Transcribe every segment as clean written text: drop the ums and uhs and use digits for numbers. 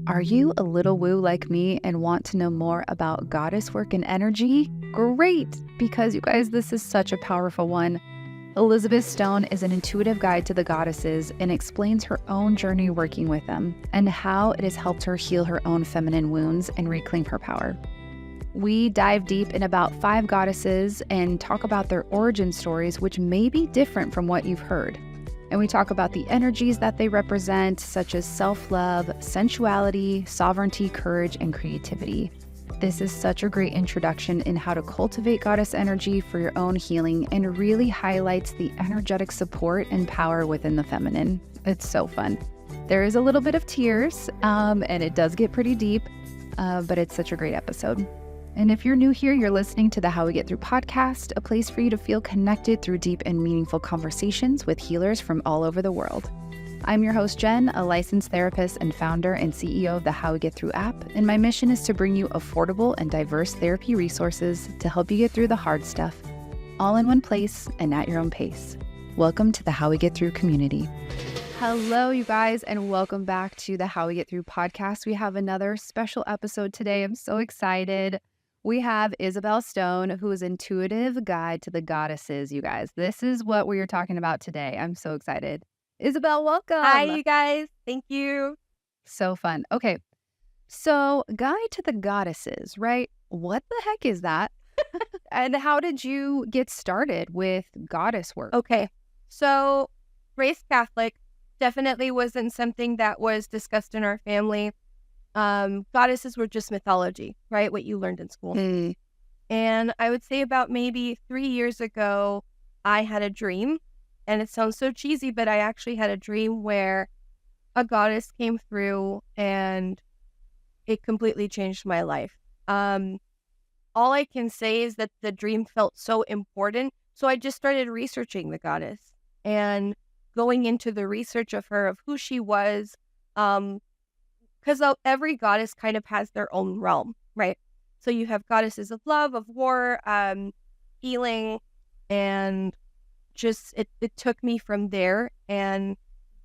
Are you a little woo like me and want to know more about goddess work and energy? Great, because you guys, this is such a powerful one. Isabel Stone is an intuitive guide to the goddesses and explains her own journey working with them and how it has helped her heal her own feminine wounds and reclaim her power. We dive deep in about 5 goddesses and talk about their origin stories, which may be different from what you've heard. And we talk about the energies that they represent, such as self-love, sensuality, sovereignty, courage, and creativity. This is such a great introduction in how to cultivate goddess energy for your own healing and really highlights the energetic support and power within the feminine. It's so fun. There is a little bit of tears, and it does get pretty deep, but it's such a great episode. And if you're new here, you're listening to the How We Get Through podcast, a place for you to feel connected through deep and meaningful conversations with healers from all over the world. I'm your host, Jen, a licensed therapist and founder and CEO of the How We Get Through app, and my mission is to bring you affordable and diverse therapy resources to help you get through the hard stuff, all in one place and at your own pace. Welcome to the How We Get Through community. Hello, you guys, and welcome back to the How We Get Through podcast. We have another special episode today. I'm so excited. We have Isabel Stone, who is Intuitive Guide to the Goddesses, you guys. This is what we are talking about today. I'm so excited. Isabel, welcome. Hi, you guys. Thank you. So fun. Okay, so Guide to the Goddesses, right? What the heck is that? And how did you get started with goddess work? Okay, so raised Catholic definitely wasn't something that was discussed in our family. Goddesses were just mythology, right? What you learned in school. And I would say about maybe 3 years ago, I had a dream, and it sounds so cheesy, but I actually had a dream where a goddess came through and it completely changed my life. All I can say is that the dream felt so important. So I just started researching the goddess and going into the research of her, of who she was, because every goddess kind of has their own realm, right? So you have goddesses of love, of war, healing, and just it took me from there and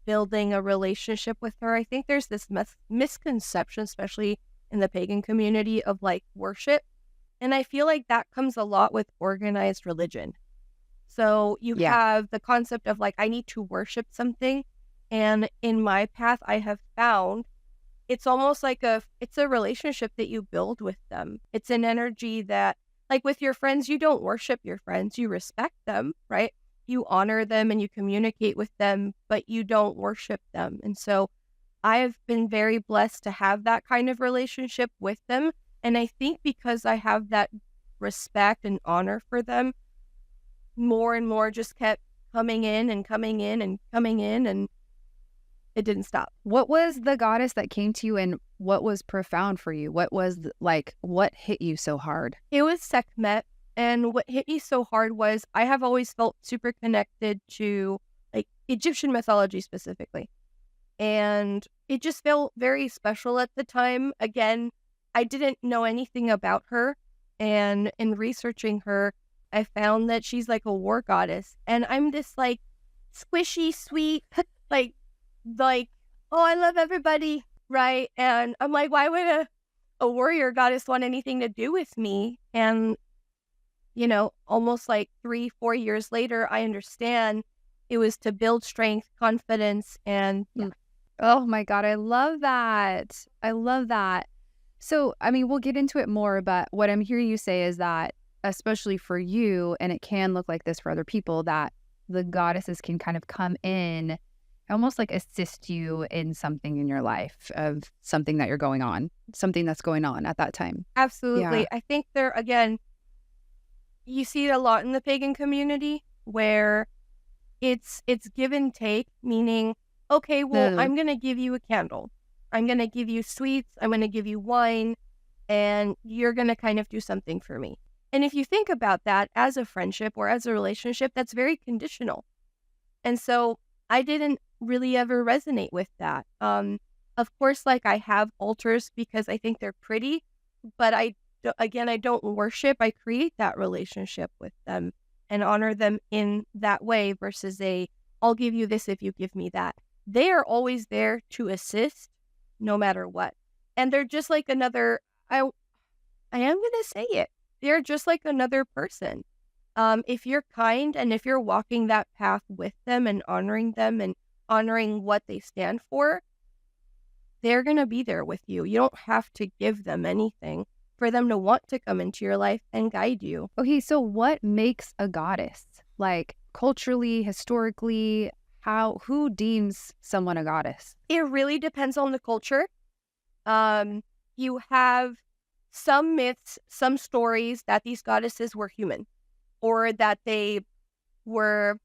building a relationship with her. I think there's this misconception, especially in the pagan community, of like worship. And I feel like that comes a lot with organized religion. So you have the concept of like, I need to worship something. And in my path, I have found it's almost like it's a relationship that you build with them. It's an energy that, like with your friends, you don't worship your friends, you respect them, right? You honor them and you communicate with them, but you don't worship them. And so I've been very blessed to have that kind of relationship with them. And I think because I have that respect and honor for them, more and more just kept coming in and coming in and coming in, and it didn't stop. What was the goddess that came to you and what was profound for you? What was what hit you so hard? It was Sekhmet. And what hit me so hard was I have always felt super connected to like Egyptian mythology specifically. And it just felt very special at the time. Again, I didn't know anything about her. And in researching her, I found that she's like a war goddess. And I'm this like squishy, sweet, like, oh, I love everybody, right? And I'm like, why would a warrior goddess want anything to do with me? And you know, almost like 3-4 years later, I understand it was to build strength, confidence, and Oh my God, I love that. I love that. So, I mean, we'll get into it more, but what I'm hearing you say is that, especially for you, and it can look like this for other people, that the goddesses can kind of come in, almost like assist you in something in your life, of something that you're going on, something that's going on at that time. Absolutely. Yeah. I think again, you see it a lot in the pagan community where it's give and take, meaning, okay, well, I'm going to give you a candle. I'm going to give you sweets. I'm going to give you wine, and you're going to kind of do something for me. And if you think about that as a friendship or as a relationship, that's very conditional. And so I didn't really ever resonate with that. Of course, like I have altars because I think they're pretty, but I don't worship. I create that relationship with them and honor them in that way versus I'll give you this if you give me that. They are always there to assist no matter what. And they're just like another, I am going to say it. They're just like another person. If you're kind and if you're walking that path with them and honoring what they stand for, they're going to be there with you. You don't have to give them anything for them to want to come into your life and guide you. Okay, so what makes a goddess? Like culturally, historically, who deems someone a goddess? It really depends on the culture. You have some myths, some stories that these goddesses were human or that they were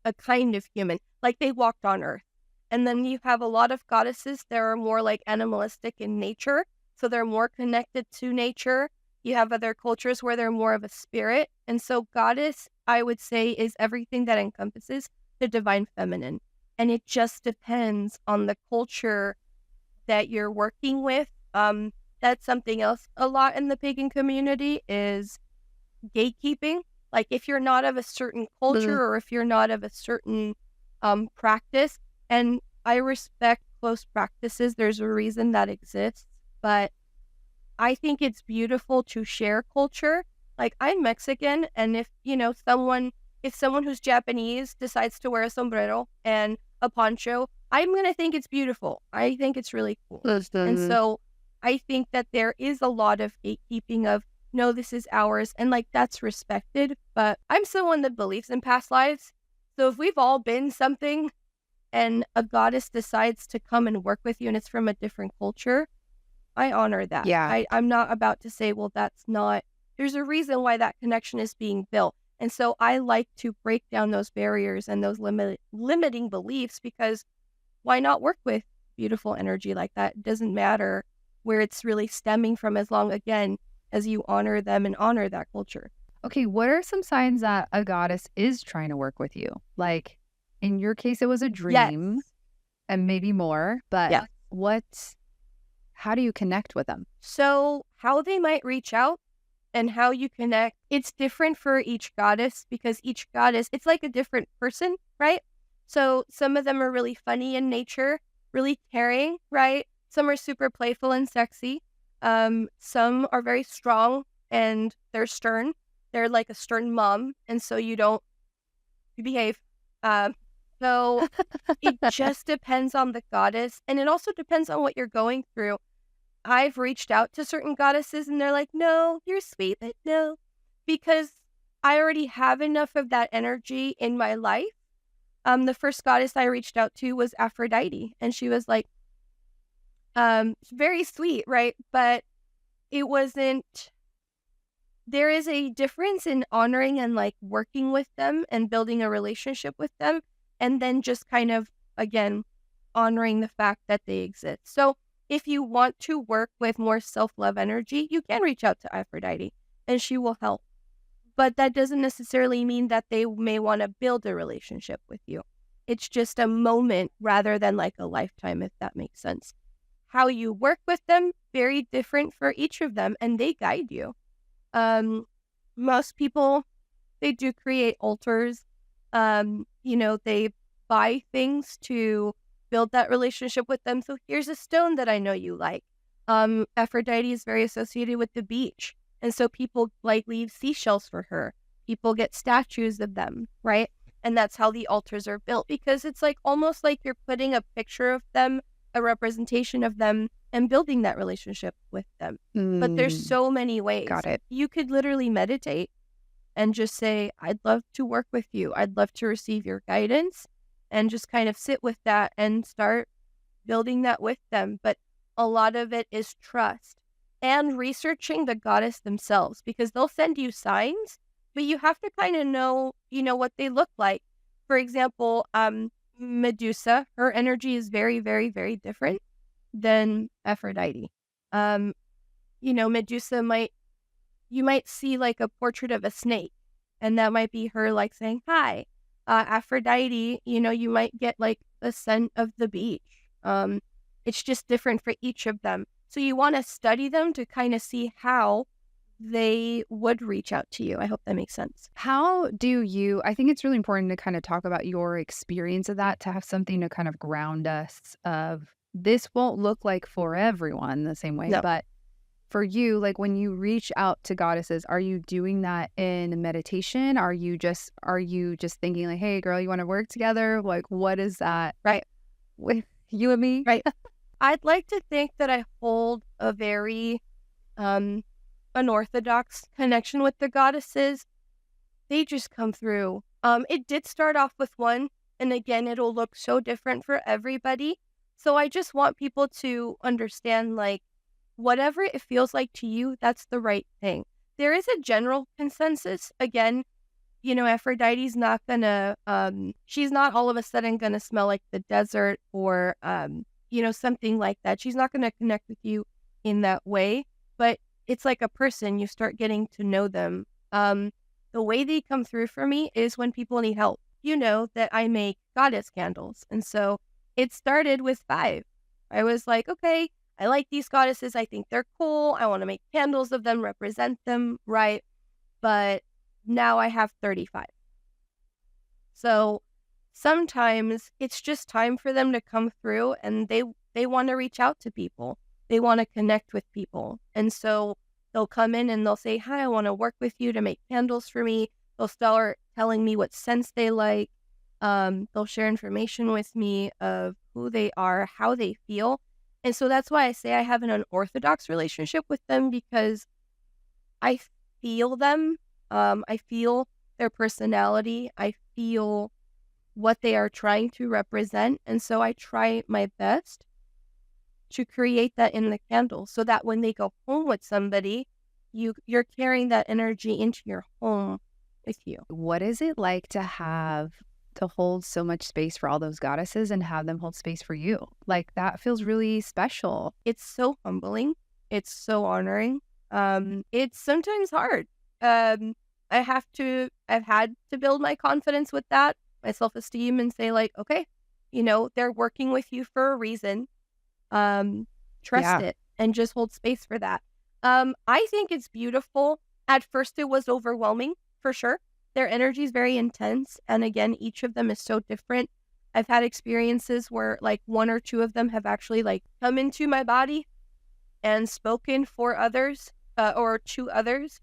a kind of human, like they walked on earth. And then you have a lot of goddesses that are more like animalistic in nature, so they're more connected to nature. You have other cultures where they're more of a spirit. And so goddess, I would say, is everything that encompasses the divine feminine. And it just depends on the culture that you're working with. That's something else a lot in the pagan community is gatekeeping. Like if you're not of a certain culture or if you're not of a certain practice, and I respect close practices, there's a reason that exists, but I think it's beautiful to share culture. Like I'm Mexican, and if someone who's Japanese decides to wear a sombrero and a poncho, I'm gonna think it's beautiful. I think it's really cool. And so I think that there is a lot of gatekeeping of, no, this is ours, and like that's respected. But I'm someone that believes in past lives. So if we've all been something and a goddess decides to come and work with you and it's from a different culture, I honor that. Yeah. I'm not about to say, well, that's not, there's a reason why that connection is being built. And so I like to break down those barriers and those limiting beliefs, because why not work with beautiful energy like that? It doesn't matter where it's really stemming from, as long, again, as you honor them and honor that culture. Okay, what are some signs that a goddess is trying to work with you? Like in your case, it was a dream Yes. and maybe more, but Yes. how do you connect with them? So how they might reach out and how you connect, it's different for each goddess, because each goddess, it's like a different person, right? So some of them are really funny in nature, really caring, right? Some are super playful and sexy. Some are very strong and they're stern. They're like a stern mom, and so you behave. So it just depends on the goddess, and it also depends on what you're going through. I've reached out to certain goddesses and they're like, no, you're sweet, but no, because I already have enough of that energy in my life. The first goddess I reached out to was Aphrodite, and she was like, very sweet, right? But it wasn't, there is a difference in honoring and like working with them and building a relationship with them, and then just kind of, again, honoring the fact that they exist. So if you want to work with more self-love energy, you can reach out to Aphrodite and she will help. But that doesn't necessarily mean that they may want to build a relationship with you. It's just a moment rather than like a lifetime, if that makes sense. How you work with them, very different for each of them, and they guide you. Most people, they do create altars. They buy things to build that relationship with them. So here's a stone that I know you like. Aphrodite is very associated with the beach. And so people like leave seashells for her. People get statues of them, right? And that's how the altars are built, because it's like almost like you're putting a picture of them, a representation of them, and building that relationship with them. But there's so many ways. Got it. You could literally meditate and just say, I'd love to work with you. I'd love to receive your guidance, and just kind of sit with that and start building that with them. But a lot of it is trust and researching the goddess themselves, because they'll send you signs, but you have to kind of know, what they look like. For example, Medusa, her energy is very, very, very different than Aphrodite. Medusa you might see like a portrait of a snake, and that might be her like saying hi. Aphrodite, you might get like the scent of the beach. It's just different for each of them. So you want to study them to kind of see how they would reach out to you. I hope that makes sense. I think it's really important to kind of talk about your experience of that, to have something to kind of ground us of this won't look like for everyone the same way, No. but for you, like when you reach out to goddesses, are you doing that in meditation? Are you just thinking like, hey girl, you want to work together? Like what is that Right. with you and me? Right. I'd like to think that I hold a very unorthodox connection with the goddesses. They just come through. It did start off with one, and again, it'll look so different for everybody. So I just want people to understand, like, whatever it feels like to you, that's the right thing. There is a general consensus. Again, Aphrodite's not gonna, she's not all of a sudden gonna smell like the desert or, something like that. She's not gonna connect with you in that way, but it's like a person. You start getting to know them. The way they come through for me is when people need help. You know that I make goddess candles. And so it started with 5. I was like, okay, I like these goddesses. I think they're cool. I want to make candles of them, represent them, right? But now I have 35. So sometimes it's just time for them to come through, and they want to reach out to people. They want to connect with people. And so they'll come in and they'll say, hi, I want to work with you to make candles for me. They'll start telling me what scents they like. They'll share information with me of who they are, how they feel. And so that's why I say I have an unorthodox relationship with them, because I feel them. I feel their personality. I feel what they are trying to represent. And so I try my best to create that in the candle so that when they go home with somebody, you're carrying that energy into your home with you. What is it like to hold so much space for all those goddesses and have them hold space for you? Like that feels really special. It's so humbling. It's so honoring. It's sometimes hard. I've had to build my confidence with that, my self-esteem, and say like, okay, they're working with you for a reason. Trust it and just hold space for that. I think it's beautiful. At first it was overwhelming for sure. Their energy is very intense. And again, each of them is so different. I've had experiences where like 1 or 2 of them have actually like come into my body and spoken for others, or to others.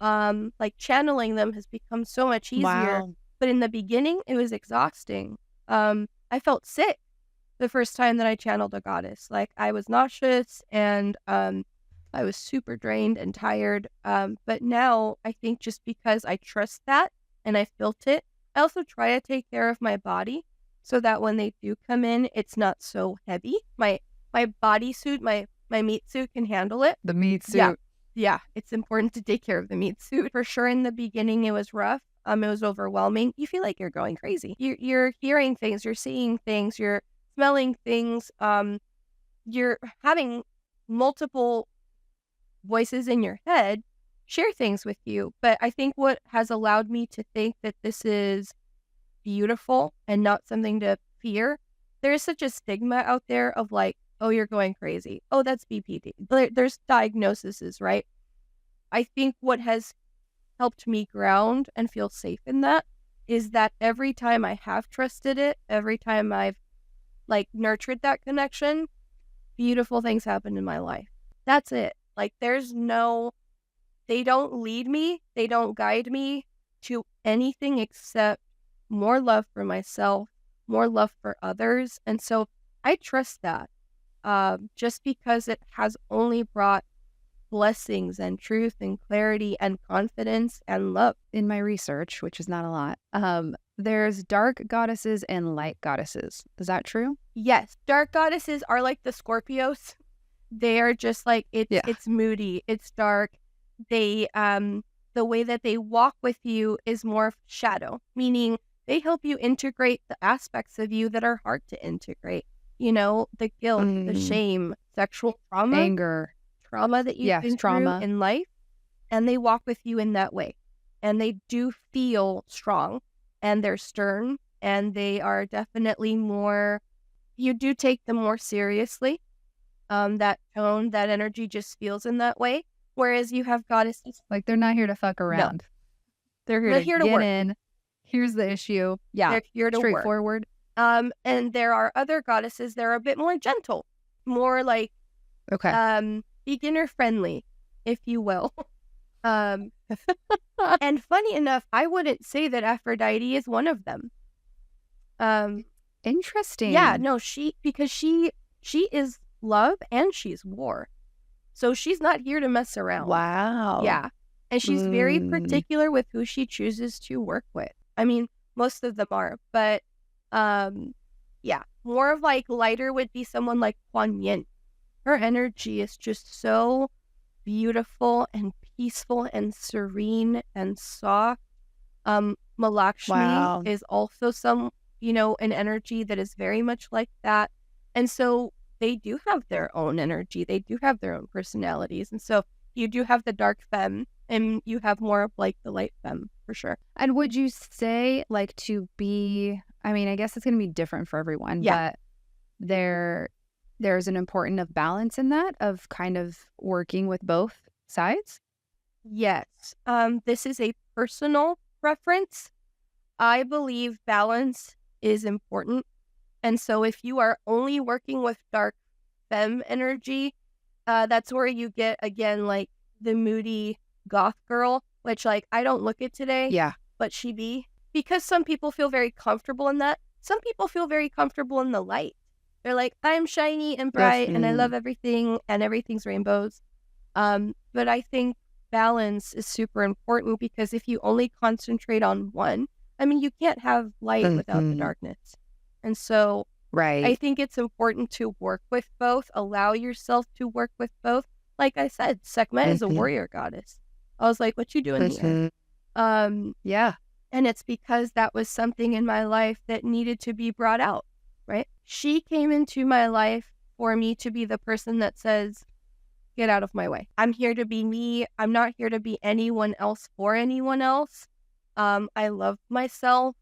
Like channeling them has become so much easier. Wow. But in the beginning, it was exhausting. I felt sick the first time that I channeled a goddess. Like I was nauseous and I was super drained and tired. But now I think just because I trust that and I felt it, I also try to take care of my body so that when they do come in, it's not so heavy. My bodysuit, my meat suit can handle it. The meat suit. Yeah, it's important to take care of the meat suit. For sure, in the beginning, it was rough. It was overwhelming. You feel like you're going crazy. You're hearing things, you're seeing things, you're smelling things. You're having multiple voices in your head share things with you. But I think what has allowed me to think that this is beautiful and not something to fear, there is such a stigma out there of like, oh, you're going crazy. Oh, that's BPD. There's diagnoses, right? I think what has helped me ground and feel safe in that is that every time I have trusted it, every time I've like nurtured that connection, beautiful things happen in my life. That's it. Like they don't lead me, they don't guide me to anything except more love for myself, more love for others. And so I trust that. Just because it has only brought blessings and truth and clarity and confidence and love. In my research, which is not a lot, there's dark goddesses and light goddesses. Is that true? Yes, dark goddesses are like the Scorpios. They are just like it's moody, it's dark. They the way that they walk with you is more shadow, meaning they help you integrate the aspects of you that are hard to integrate. The guilt, the shame, sexual trauma, anger, trauma that you've been through in life, and they walk with you in that way. And they do feel strong, and they're stern, and they are definitely more, you do take them more seriously. That tone, that energy just feels in that way. Whereas you have goddesses. Like they're not here to fuck around. No. They're here to get work. in. Here's the issue. Yeah. They're here to straightforward. And there are other goddesses that are a bit more gentle, more like beginner friendly, if you will. And funny enough, I wouldn't say that Aphrodite is one of them. Interesting. Yeah, no, because she is love and she's war. So she's not here to mess around. Wow. Yeah. And she's very particular with who she chooses to work with. I mean, most of them are, but yeah, more of like lighter would be someone like Kuan Yin. Her energy is just so beautiful and peaceful and serene and soft. Malakshmi is also an energy that is very much like that. And so they do have their own energy. They do have their own personalities. And so you do have the dark femme and you have more of like the light femme for sure. And would you say like I guess it's going to be different for everyone, but there's an important of balance in that, of kind of working with both sides? Yes. This is a personal preference. I believe balance is important. And so if you are only working with dark femme energy, that's where you get, again, like the moody goth girl, which like I don't look at today. Yeah. But she be. Because some people feel very comfortable in that. Some people feel very comfortable in the light. They're like, I'm shiny and bright and I love everything and everything's rainbows. But I think balance is super important, because if you only concentrate on one, I mean, you can't have light without the darkness. And so I think it's important to work with both, allow yourself to work with both. Like I said, Sekhmet is a warrior goddess. I was like, what you doing here? Yeah. And it's because that was something in my life that needed to be brought out, right? She came into my life for me to be the person that says, get out of my way. I'm here to be me. I'm not here to be anyone else for anyone else. I love myself,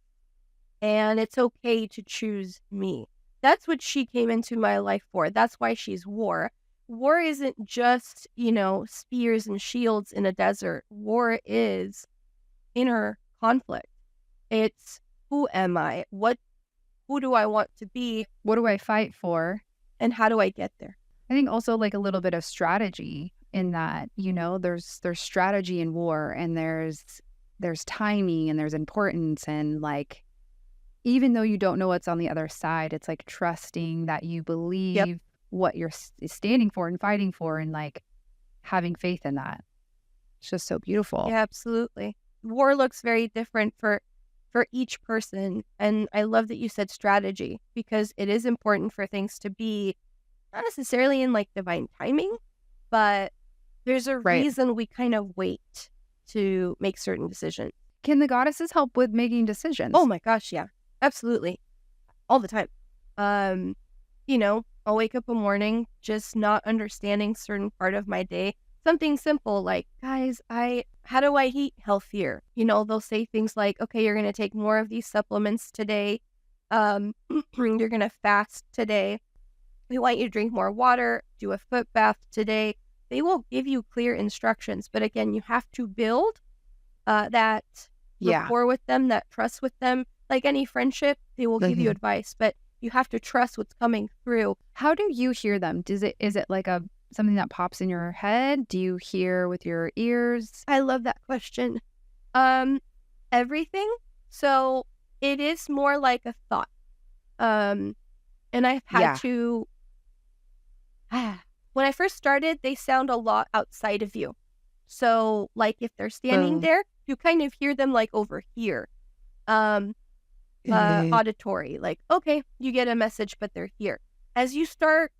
and it's okay to choose me. That's what she came into my life for. That's why she's war. War isn't just, spears and shields in a desert. War is inner conflict. It's, who am I? Who do I want to be? What do I fight for? And how do I get there? I think also like a little bit of strategy in that, there's strategy in war, and there's timing and there's importance, and like, even though you don't know what's on the other side, it's like trusting that you believe what you're standing for and fighting for, and like having faith in that. It's just so beautiful. Yeah, absolutely. War looks very different for each person. And I love that you said strategy, because it is important for things to be not necessarily in like divine timing, but there's a reason we kind of wait to make certain decisions. Can the goddesses help with making decisions? Oh my gosh, yeah, absolutely. All the time. I'll wake up a morning just not understanding certain part of my day. Something simple like, guys, how do I eat healthier? They'll say things like, okay, you're going to take more of these supplements today. You're going to fast today. We want you to drink more water, do a foot bath today. They will give you clear instructions. But again, you have to build that rapport with them, that trust with them. Like any friendship, they will give you advice, but you have to trust what's coming through. How do you hear them? Is it like something that pops in your head? Do you hear with your ears? I love that question. Everything. So it is more like a thought. And I've had to, when I first started, they sound a lot outside of you. So like if they're standing there, you kind of hear them like over here. Auditory, like, okay, you get a message, but they're here. As you start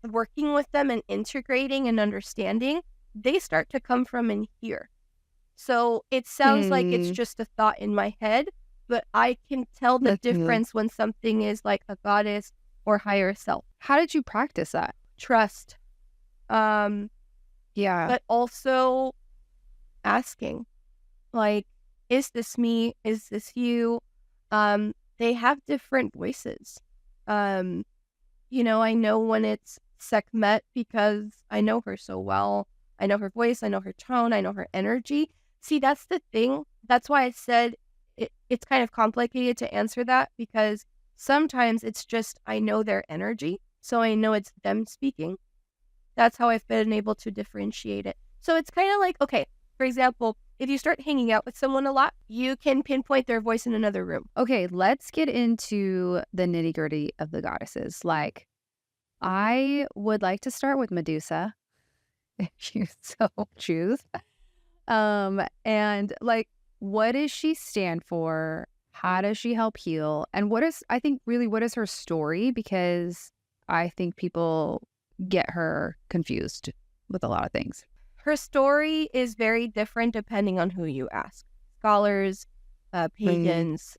working with them and integrating and understanding, they start to come from in here. So it sounds like it's just a thought in my head, but I can tell the difference when something is like a goddess or higher self. How did you practice that? Trust. But also asking, like, is this me? Is this you? They have different voices. I know when it's Sekhmet because I know her so well. I know her voice, I know her tone, I know her energy. See, that's the thing. That's why I said it's kind of complicated to answer that, because Sometimes it's just I know their energy, so I know it's them speaking. That's how I've been able to differentiate it. So it's kind of like, okay, for example, if you start hanging out with someone a lot, you can pinpoint their voice in another room. Okay, let's get into the nitty-gritty of the goddesses. Like, I would like to start with Medusa, if you so choose. And like, what does she stand for? How does she help heal? And what is, I think, really, what is her story? Because I think people get her confused with a lot of things. Her story is very different depending on who you ask. Scholars, pagans.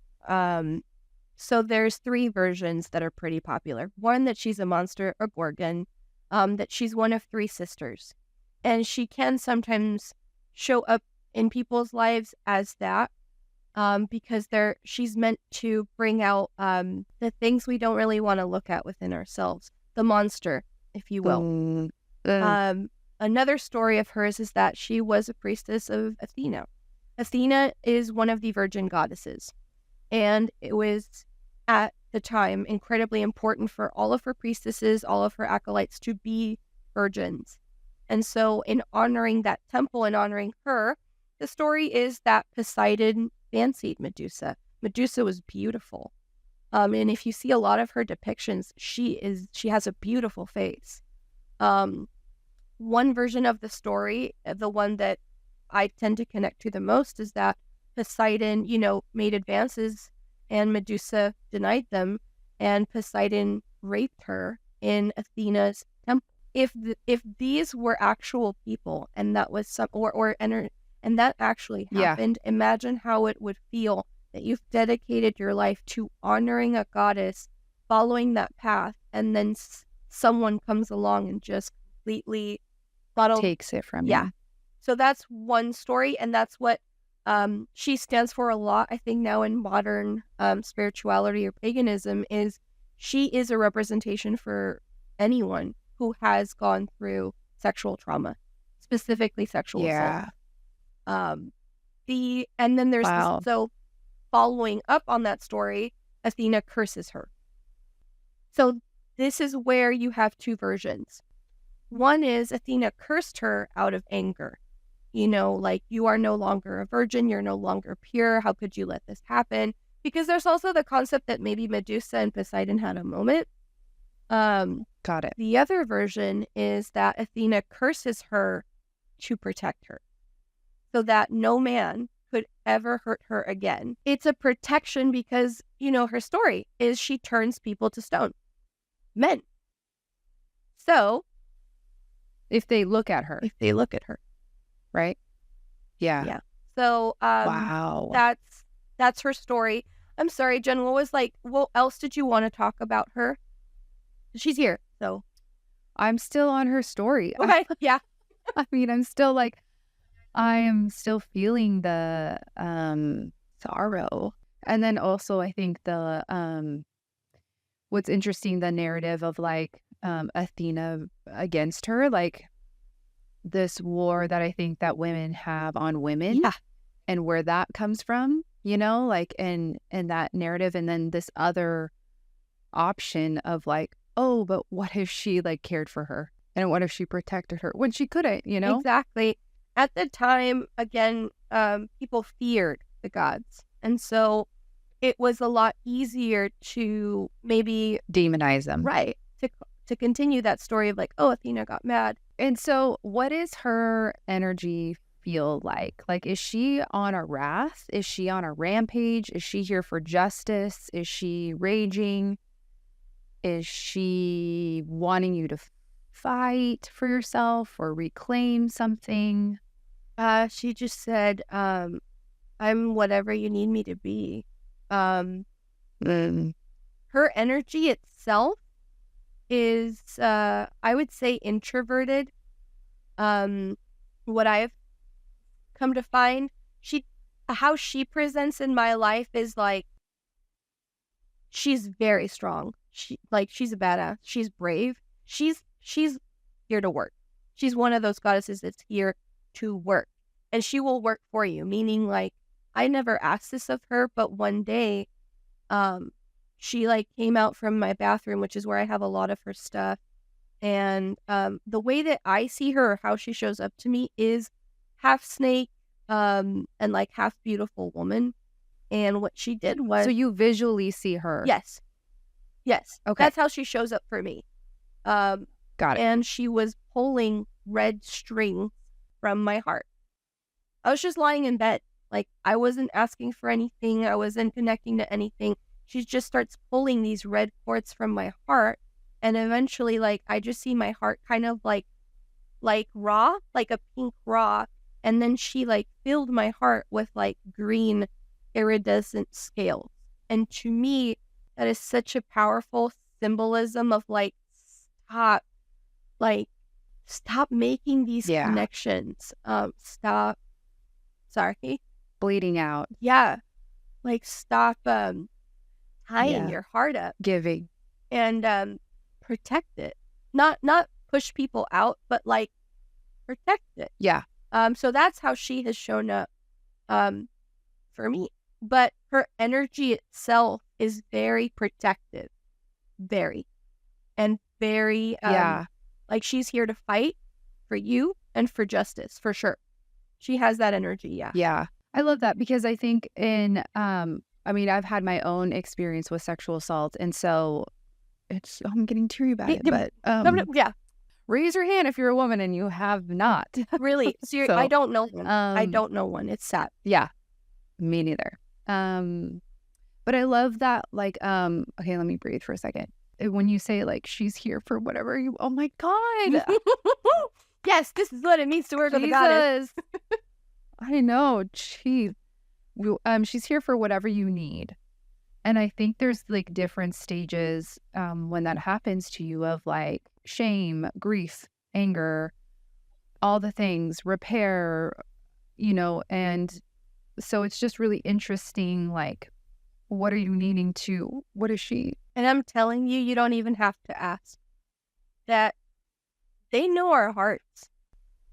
So there's 3 versions that are pretty popular. One, that she's a monster, a gorgon, that she's one of 3 sisters. And she can sometimes show up in people's lives as that, because she's meant to bring out the things we don't really want to look at within ourselves. The monster, if you will. Another story of hers is that she was a priestess of Athena. Athena is one of the virgin goddesses. And it was, at the time, incredibly important for all of her priestesses, all of her acolytes to be virgins. And so in honoring that temple and honoring her, the story is that Poseidon fancied Medusa. Medusa was beautiful. And if you see a lot of her depictions, she has a beautiful face. One version of the story, the one that I tend to connect to the most, is that Poseidon, made advances and Medusa denied them, and Poseidon raped her in Athena's temple. If these were actual people and that was and that actually happened, imagine how it would feel that you've dedicated your life to honoring a goddess, following that path, and then someone comes along and just completely takes it from you. So that's one story, and that's what she stands for a lot, I think, now in modern spirituality or paganism. Is she is a representation for anyone who has gone through sexual trauma, specifically sexual assault. And then there's so following up on that story, Athena curses her. So this is where you have 2 versions. One is Athena cursed her out of anger. Like, you are no longer a virgin, you're no longer pure, how could you let this happen? Because there's also the concept that maybe Medusa and Poseidon had a moment. Got it. The other version is that Athena curses her to protect her, so that no man could ever hurt her again. It's a protection because, her story is she turns people to stone. Men. So if they look at her. Right? Yeah. So wow. That's her story. I'm sorry, Jen, what else did you want to talk about her? She's here, so I'm still on her story. Okay, yeah. I mean, I am still feeling the sorrow. And then also I think the what's interesting, the narrative of like Athena against her, like this war that I think that women have on women, and where that comes from, like in that narrative. And then this other option of like, oh, but what if she like cared for her, and what if she protected her when she couldn't, Exactly. At the time, again, people feared the gods, and so it was a lot easier to maybe demonize them, right? To continue that story of like, oh, Athena got mad. And so what is her energy feel like? Like, is she on a wrath? Is she on a rampage? Is she here for justice? Is she raging? Is she wanting you to fight for yourself or reclaim something? She just said, I'm whatever you need me to be. Her energy itself is, I would say, introverted. What I've come to find, how she presents in my life is like, she's very strong. She's a badass. She's brave. She's here to work. She's one of those goddesses that's here to work, and she will work for you. Meaning, like, I never asked this of her, but one day, she like came out from my bathroom, which is where I have a lot of her stuff. And the way that I see her, or how she shows up to me, is half snake and like half beautiful woman. And what she did was, So you visually see her. yes, Okay. that's how she shows up for me. Got it. And she was pulling red strings from my heart. I was just lying in bed. Like, I wasn't asking for anything. I wasn't connecting to anything. She just starts pulling these red cords from my heart. And eventually, like, I just see my heart kind of like raw, like a pink raw. And then she like filled my heart with like green iridescent scales. And to me, that is such a powerful symbolism of like, stop making these connections. Stop. Sorry. Bleeding out. Yeah. Like, stop tying your heart up. Giving. And protect it. Not push people out, but like protect it. Yeah. So that's how she has shown up for me. But her energy itself is very protective. Very. And very like, she's here to fight for you and for justice, for sure. She has that energy, Yeah. I love that, because I think in I mean, I've had my own experience with sexual assault, and so I'm getting teary about it, but raise your hand if you're a woman and you have not. Really. So, I don't know one. I don't know one. It's sad. Yeah. Me neither. But I love that, like, okay, let me breathe for a second. When you say like, she's here for whatever you, oh my God. Yes, this is what it means to work with a goddess. I know. She's here for whatever you need. And I think there's like different stages when that happens to you, of like shame, grief, anger, all the things, repair, and so it's just really interesting, like, what are you needing to, what is she? And I'm telling you, you don't even have to ask. That they know our hearts.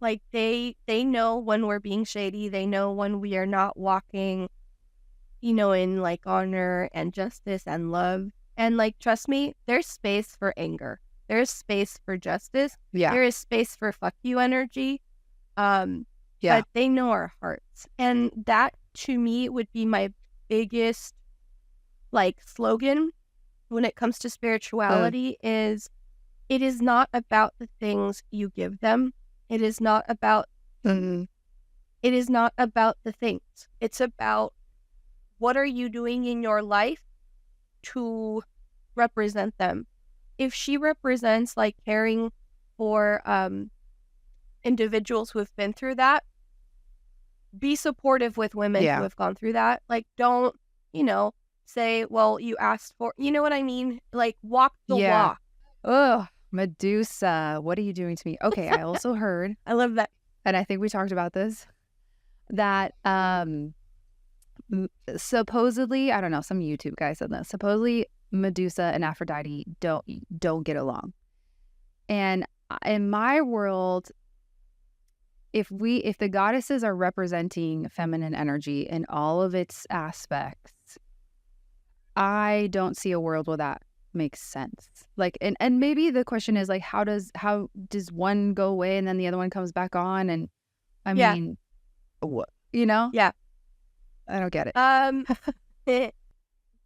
Like, they know when we're being shady. They know when we are not walking, in like honor and justice and love. And like, trust me, there's space for anger. There's space for justice. Yeah. There is space for fuck you energy. But they know our hearts. And that, to me, would be my biggest like slogan when it comes to spirituality, is it is not about the things you give them. It is not about it is not about the things. It's about, what are you doing in your life to represent them? If she represents like caring for individuals who have been through that, be supportive with women who have gone through that. Like, don't, say, well, you asked for, you know what I mean? Like, walk the walk. Oh, Medusa, what are you doing to me? Okay, I also heard, I love that. and I think we talked about this, that supposedly, I don't know, some YouTube guy said this, supposedly Medusa and Aphrodite don't get along. And in my world, if the goddesses are representing feminine energy in all of its aspects, I don't see a world where that makes sense. Like, and maybe the question is like, how does one go away and then the other one comes back on? And I mean, what, Yeah. I don't get it.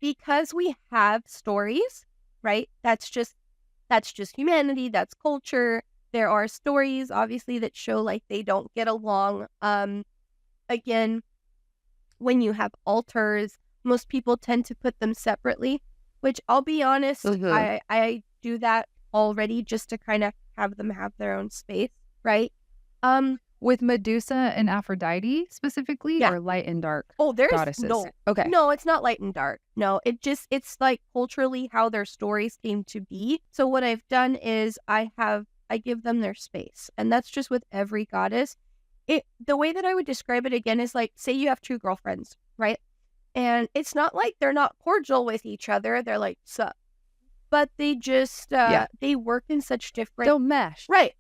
Because we have stories, right? That's just humanity. That's culture. There are stories, obviously, that show like they don't get along. Again, when you have altars, most people tend to put them separately, which, I'll be honest, I do that already just to kind of have them have their own space, right? With Medusa and Aphrodite specifically, or light and dark goddesses? No, it's not light and dark. No, it's like culturally how their stories came to be. So what I've done is I give them their space, and that's just with every goddess. The way that I would describe it again is like, say you have two girlfriends, right? And it's not like they're not cordial with each other. They're like, sup. But they just, they work in such different... Don't mesh. Right.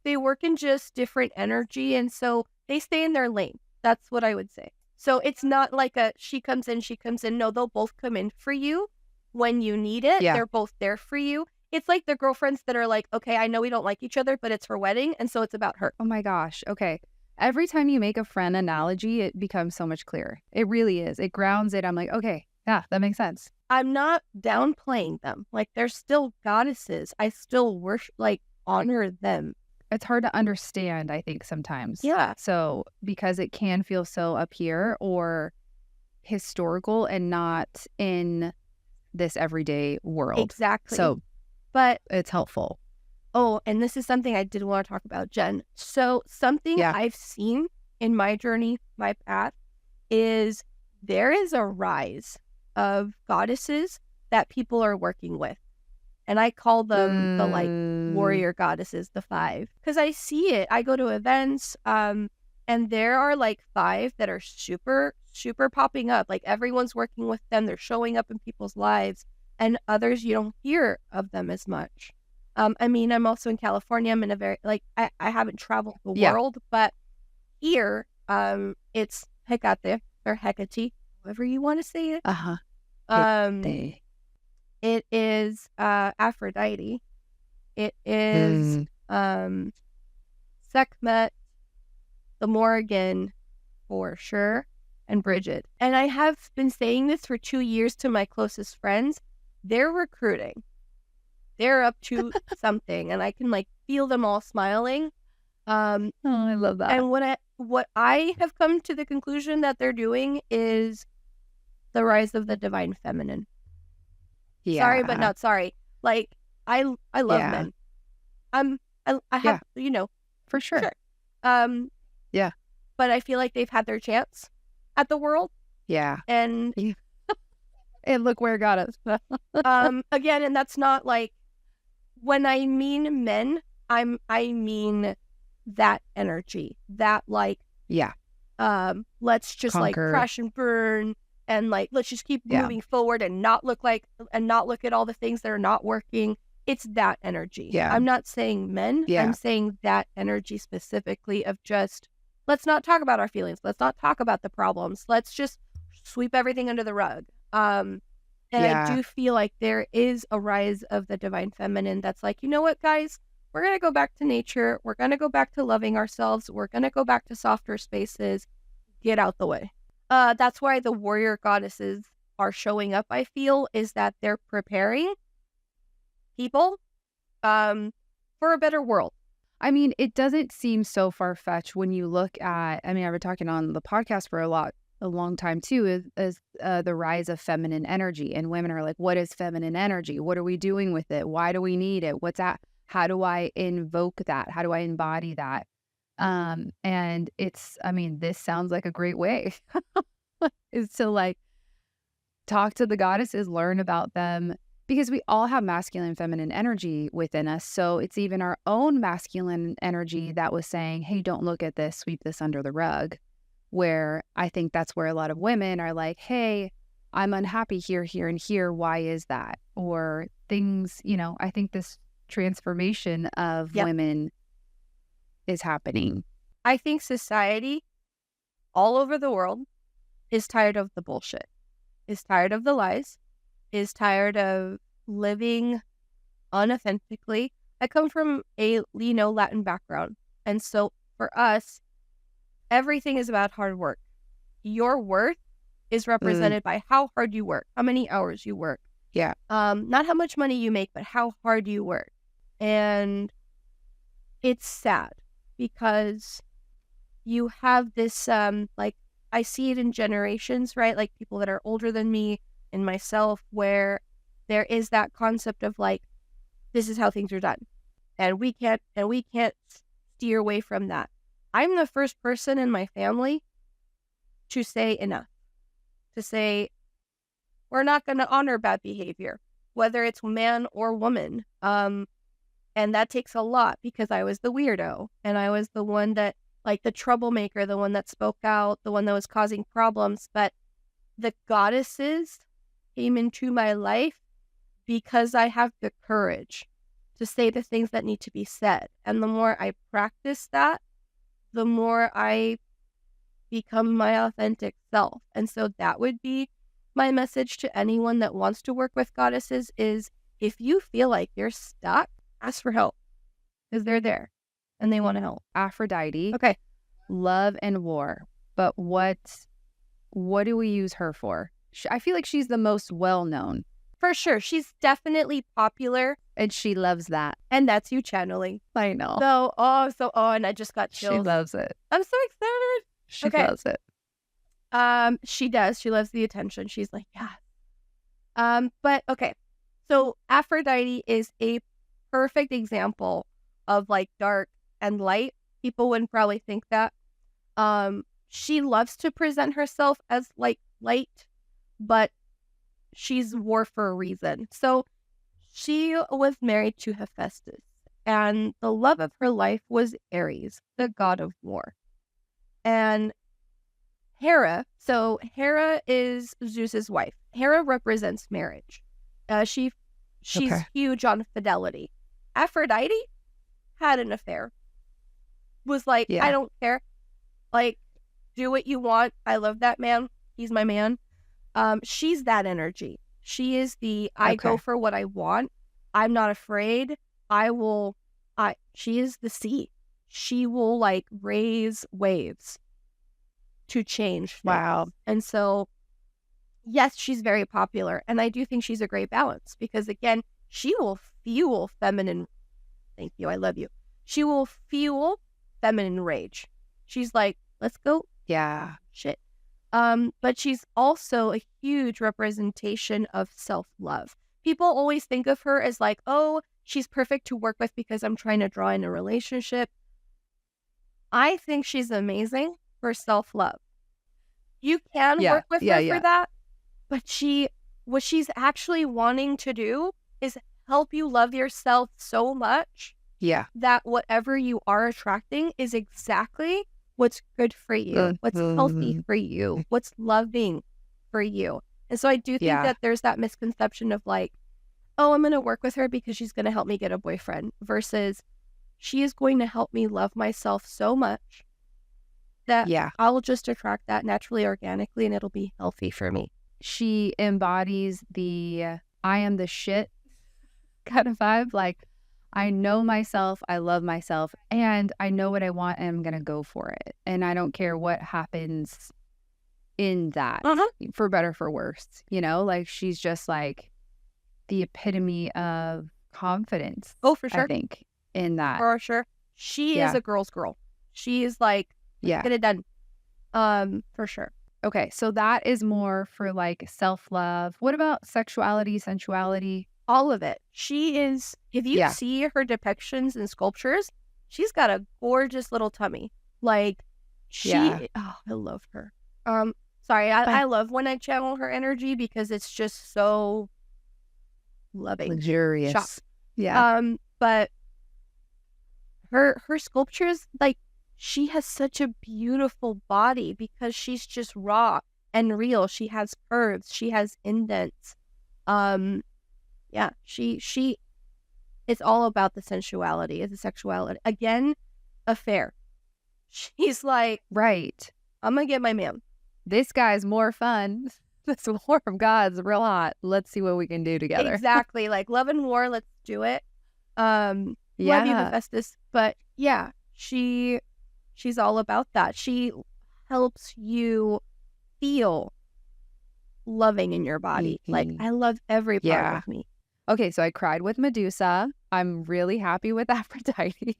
They work in just different energy. And so they stay in their lane. That's what I would say. So it's not like she comes in. No, they'll both come in for you when you need it, Yeah. they're both there for you. It's like the girlfriends that are like, okay, I know we don't like each other, but it's her wedding, and so it's about her. Oh my gosh. Okay. Every time you make a friend analogy, it becomes so much clearer. It really is. It grounds it. I'm like, okay, yeah, that makes sense. I'm not downplaying them. Like, they're still goddesses. I still worship, like, honor them. It's hard to understand, I think, sometimes. Yeah. So, because it can feel so up here or historical and not in this everyday world. Exactly. So, But, it's helpful. oh, and this is something I did want to talk about, Jen. So, something Yeah. I've seen in my journey, my path, is there is a rise of goddesses that people are working with. And I call them the like warrior goddesses, the 5. Because I see it. I go to events, and there are like 5 that are super, super popping up. Like everyone's working with them. They're showing up in people's lives. And others, you don't hear of them as much. I mean, I'm also in California. I'm in a very, like, I haven't traveled the world, but here, it's Hecate or Hecate, however you want to say it. Uh-huh. It is Aphrodite. It is Sekhmet, the Morrigan, for sure, and Bridget. And I have been saying this for 2 years to my closest friends. They're recruiting. They're up to something, and I can like feel them all smiling. Oh, I love that. And what I have come to the conclusion that they're doing is the rise of the divine feminine. Yeah. Sorry, but not sorry. Like, I love men. I have, you know. For sure. Yeah. But I feel like they've had their chance at the world. Yeah. And and look where it got us. Again, and that's not like, when I mean men, I mean that energy, that like, let's just conquer, like crash and burn, and like let's just keep moving forward and not look at all the things that are not working. It's that energy. Yeah. I'm not saying men. Yeah. I'm saying that energy specifically of just, let's not talk about our feelings. Let's not talk about the problems. Let's just sweep everything under the rug. And I do feel like there is a rise of the divine feminine that's like, you know what, guys? We're going to go back to nature. We're going to go back to loving ourselves. We're going to go back to softer spaces. Get out the way. That's why the warrior goddesses are showing up, I feel, is that they're preparing people for a better world. I mean, it doesn't seem so far-fetched when you look at, I mean, I've been talking on the podcast for a long time too, is the rise of feminine energy. And women are like, what is feminine energy? What are we doing with it? Why do we need it? What's that? How do I invoke that? How do I embody that? And it's, I mean, this sounds like a great way is to like talk to the goddesses, learn about them, because we all have masculine and feminine energy within us. So it's even our own masculine energy that was saying, hey, don't look at this, sweep this under the rug. Where I think that's where a lot of women are like, hey, I'm unhappy here, here, and here. Why is that? Or things, you know, I think this transformation of women is happening. I think society all over the world is tired of the bullshit, is tired of the lies, is tired of living unauthentically. I come from a, Latin background. And so for us, everything is about hard work. Your worth is represented by how hard you work, how many hours you work. Yeah. Not how much money you make, but how hard you work. And it's sad because you have this, like, I see it in generations, right? Like people that are older than me and myself, where there is that concept of like, this is how things are done. And we can't steer away from that. I'm the first person in my family to say enough, to say, we're not going to honor bad behavior, whether it's man or woman. And that takes a lot because I was the weirdo and I was the one that, like the troublemaker, the one that spoke out, the one that was causing problems. But the goddesses came into my life because I have the courage to say the things that need to be said. And the more I practice that, the more I become my authentic self. And so that would be my message to anyone that wants to work with goddesses is, if you feel like you're stuck, ask for help, because they're there and they want to help. Aphrodite. Okay. Love and war. But what do we use her for? I feel like she's the most well-known. For sure. She's definitely popular. And she loves that. And that's you channeling. I know. And I just got chills. She loves it. I'm so excited. She loves it. She does. She loves the attention. She's like, yeah. But okay. So Aphrodite is a perfect example of like dark and light. People wouldn't probably think that. She loves to present herself as like light, but she's war for a reason. So she was married to Hephaestus, and the love of her life was Ares, the god of war. And Hera, so Hera is Zeus's wife. Hera represents marriage. She's huge on fidelity. Aphrodite had an affair. Was like, I don't care. Like, do what you want. I love that man. He's my man. She's that energy. She is the I go for what I want. I'm not afraid. She is the sea. She will like raise waves to change things. Wow. And so, yes, she's very popular. And I do think she's a great balance because, again, she will fuel feminine. Thank you. I love you. She will fuel feminine rage. She's like, let's go. Yeah. Shit. But she's also a huge representation of self-love. People always think of her as like, oh, she's perfect to work with because I'm trying to draw in a relationship. I think she's amazing for self-love. You can work with her for that, but what she's actually wanting to do is help you love yourself so much that whatever you are attracting is exactly what's good for you, what's healthy for you, what's loving for you. And so I do think that there's that misconception of like, oh, I'm going to work with her because she's going to help me get a boyfriend, versus she is going to help me love myself so much that I'll just attract that naturally, organically, and it'll be healthy for me. She embodies the I am the shit kind of vibe. Like, I know myself, I love myself, and I know what I want, and I'm going to go for it. And I don't care what happens in that, for better, for worse. You know, like, she's just like the epitome of confidence. Oh, for sure. I think in that. For sure. She is a girl's girl. She is like, get it done. For sure. Okay, so that is more for like self-love. What about sexuality, sensuality? All of it. She is, if you see her depictions and sculptures, she's got a gorgeous little tummy. Like, I love her. Sorry, I love when I channel her energy because it's just so loving. Luxurious. Shop. Yeah. But her sculptures, like, she has such a beautiful body because she's just raw and real. She has curves. She has indents. She it's all about the sensuality, it's the sexuality. Again, affair. She's like, right, I'm gonna get my man. This guy's more fun. This war of God's real hot. Let's see what we can do together. Exactly. Like love and war, let's do it. Love you, Hephaestus. But yeah, she's all about that. She helps you feel loving in your body. Like, I love every part of me. Okay, so I cried with Medusa. I'm really happy with Aphrodite.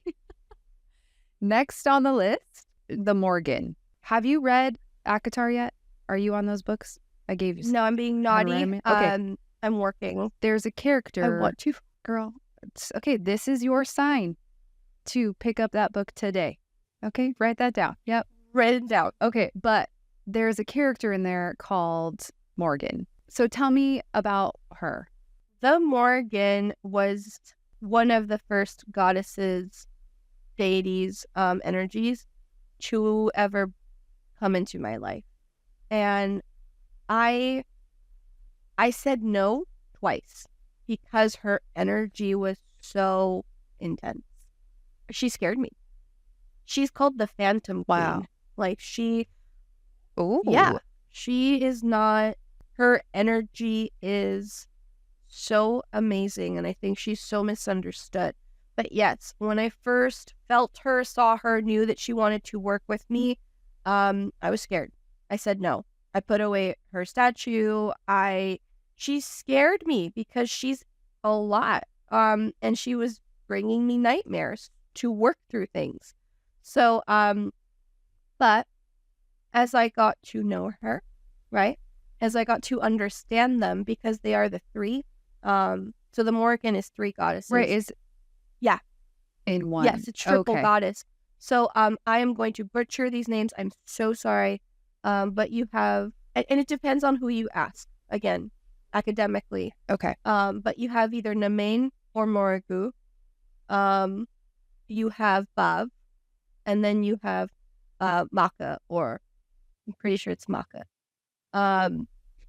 Next on the list, the Morgan. Have you read ACOTAR yet? Are you on those books? I gave you. No, I'm being naughty. Okay. I'm working. There's a character. I want to. Girl. Okay, this is your sign to pick up that book today. Okay, write that down. Yep. Write it down. Okay, but there's a character in there called Morgan. So tell me about her. The Morgan was one of the first goddesses, deities, energies to ever come into my life. And I said no twice because her energy was so intense. She scared me. She's called the Phantom Queen. Wow. Like she... Ooh. Yeah. She is not Her energy is so amazing, and I think she's so misunderstood. But yes, when I first felt her, saw her, knew that she wanted to work with me, I was scared. I said no. I put away her statue. She scared me because she's a lot. And she was bringing me nightmares to work through things. So, but as I got to know her, right? As I got to understand them, because they are the three. So the Morrigan is three goddesses. Right. Yeah. In one. Yes, it's triple Okay. goddess. So I am going to butcher these names. I'm so sorry. But you have, and it depends on who you ask, again, academically. Okay. But you have either Namain or Morrigu. You have Bav, and then you have Maka, or I'm pretty sure it's Maka.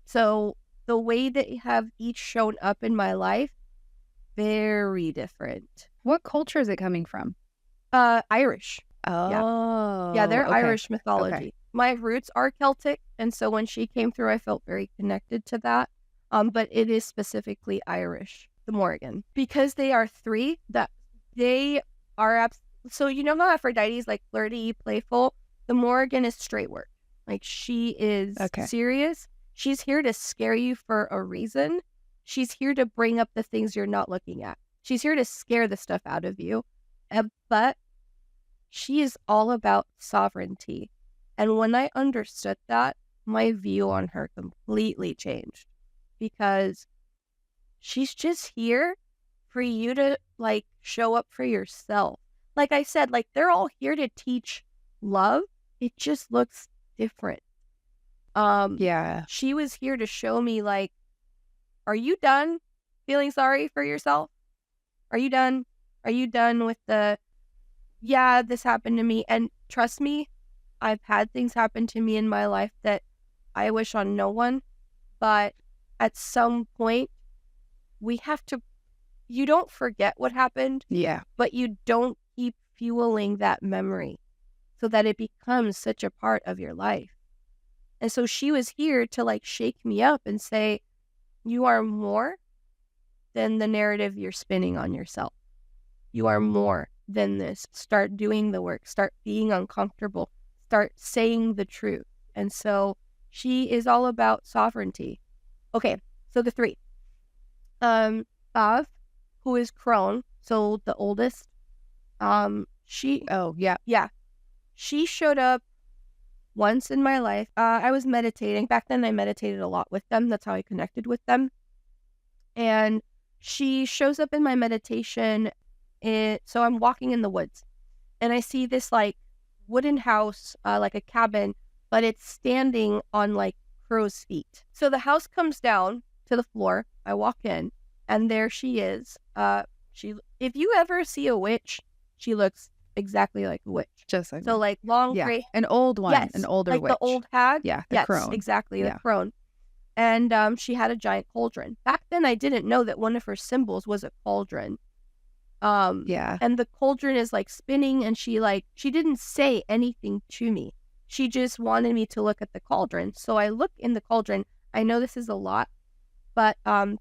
So the way that have each shown up in my life, very different. What culture is it coming from? Irish. Oh. Yeah, they're okay. Irish mythology. Okay. My roots are Celtic, and so when she came through, I felt very connected to that. But it is specifically Irish, the Morrigan, because they are three. That they are so you know how Aphrodite is like flirty, playful. The Morrigan is straight work. Like, she is serious. She's here to scare you for a reason. She's here to bring up the things you're not looking at. She's here to scare the stuff out of you. But she is all about sovereignty. And when I understood that, my view on her completely changed, because she's just here for you to like show up for yourself. Like I said, like, they're all here to teach love. It just looks different. Yeah. She was here to show me, like, are you done feeling sorry for yourself? Are you done? Are you done with the, yeah, this happened to me? And trust me, I've had things happen to me in my life that I wish on no one. But at some point, you don't forget what happened. Yeah. But you don't keep fueling that memory so that it becomes such a part of your life. And so she was here to like shake me up and say, you are more than the narrative you're spinning on yourself. You are more than this. Start doing the work. Start being uncomfortable. Start saying the truth. And so she is all about sovereignty. Okay, so the three. Bav, who is crone, so the oldest. She showed up once in my life. I was meditating. Back then I meditated a lot with them. That's how I connected with them. And she shows up in my meditation. So I'm walking in the woods, and I see this like wooden house, like a cabin, but it's standing on like crow's feet. So the house comes down to the floor. I walk in, and there she is. If you ever see a witch, she looks exactly like a witch. Just like so, like long gray. An old one, Yes, an older like witch. the old hag. Yeah, the yes, crone. Exactly, the crone. And she had a giant cauldron. Back then, I didn't know that one of her symbols was a cauldron. And the cauldron is like spinning, and she didn't say anything to me. She just wanted me to look at the cauldron. So I look in the cauldron. I know this is a lot, but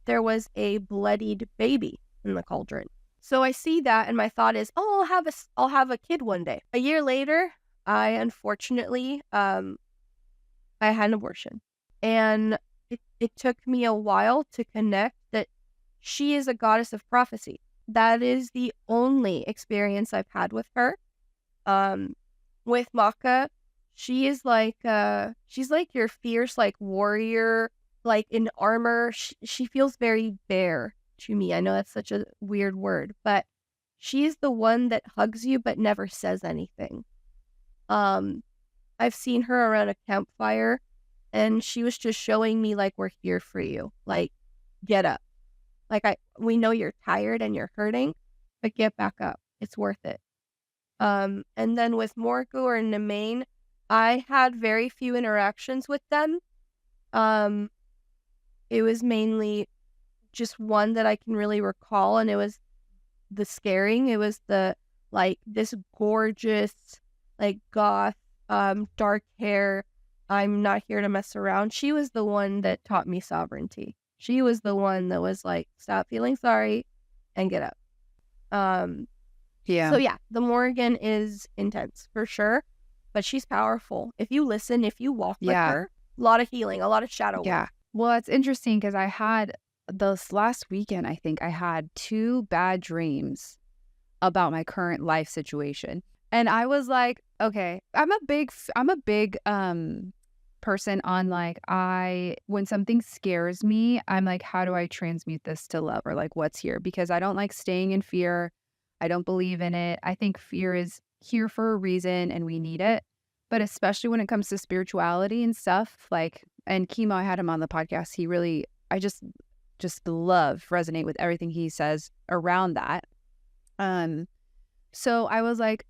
there was a bloodied baby in the cauldron. So I see that, and my thought is, oh, I'll have a kid one day. A year later, I unfortunately I had an abortion, and it took me a while to connect that she is a goddess of prophecy. That is the only experience I've had with her. With Maka, she is like she's like your fierce like warrior, like in armor. She feels very bare to me. I know that's such a weird word, but she's the one that hugs you but never says anything. I've seen her around a campfire, and she was just showing me like, we're here for you. Like, get up. Like, we know you're tired and you're hurting, but get back up. It's worth it. And then with Morgu or Namain, I had very few interactions with them. It was mainly just one that I can really recall, and it was the scaring. It was the like this gorgeous, like goth, dark hair, I'm not here to mess around. She was the one that taught me sovereignty. She was the one that was like, stop feeling sorry and get up. Yeah. So yeah, the Morgan is intense for sure, but she's powerful. If you listen, if you walk with her, a lot of healing, a lot of shadow work. Yeah. Well, it's interesting because I had this last weekend, I think I had 2 bad dreams about my current life situation. And I was like, okay, I'm a big person on like, when something scares me, I'm like, how do I transmute this to love, or like what's here? Because I don't like staying in fear. I don't believe in it. I think fear is here for a reason and we need it. But especially when it comes to spirituality and stuff, like, and Chemo, I had him on the podcast. He really, I just resonate with everything he says around that. So I was like,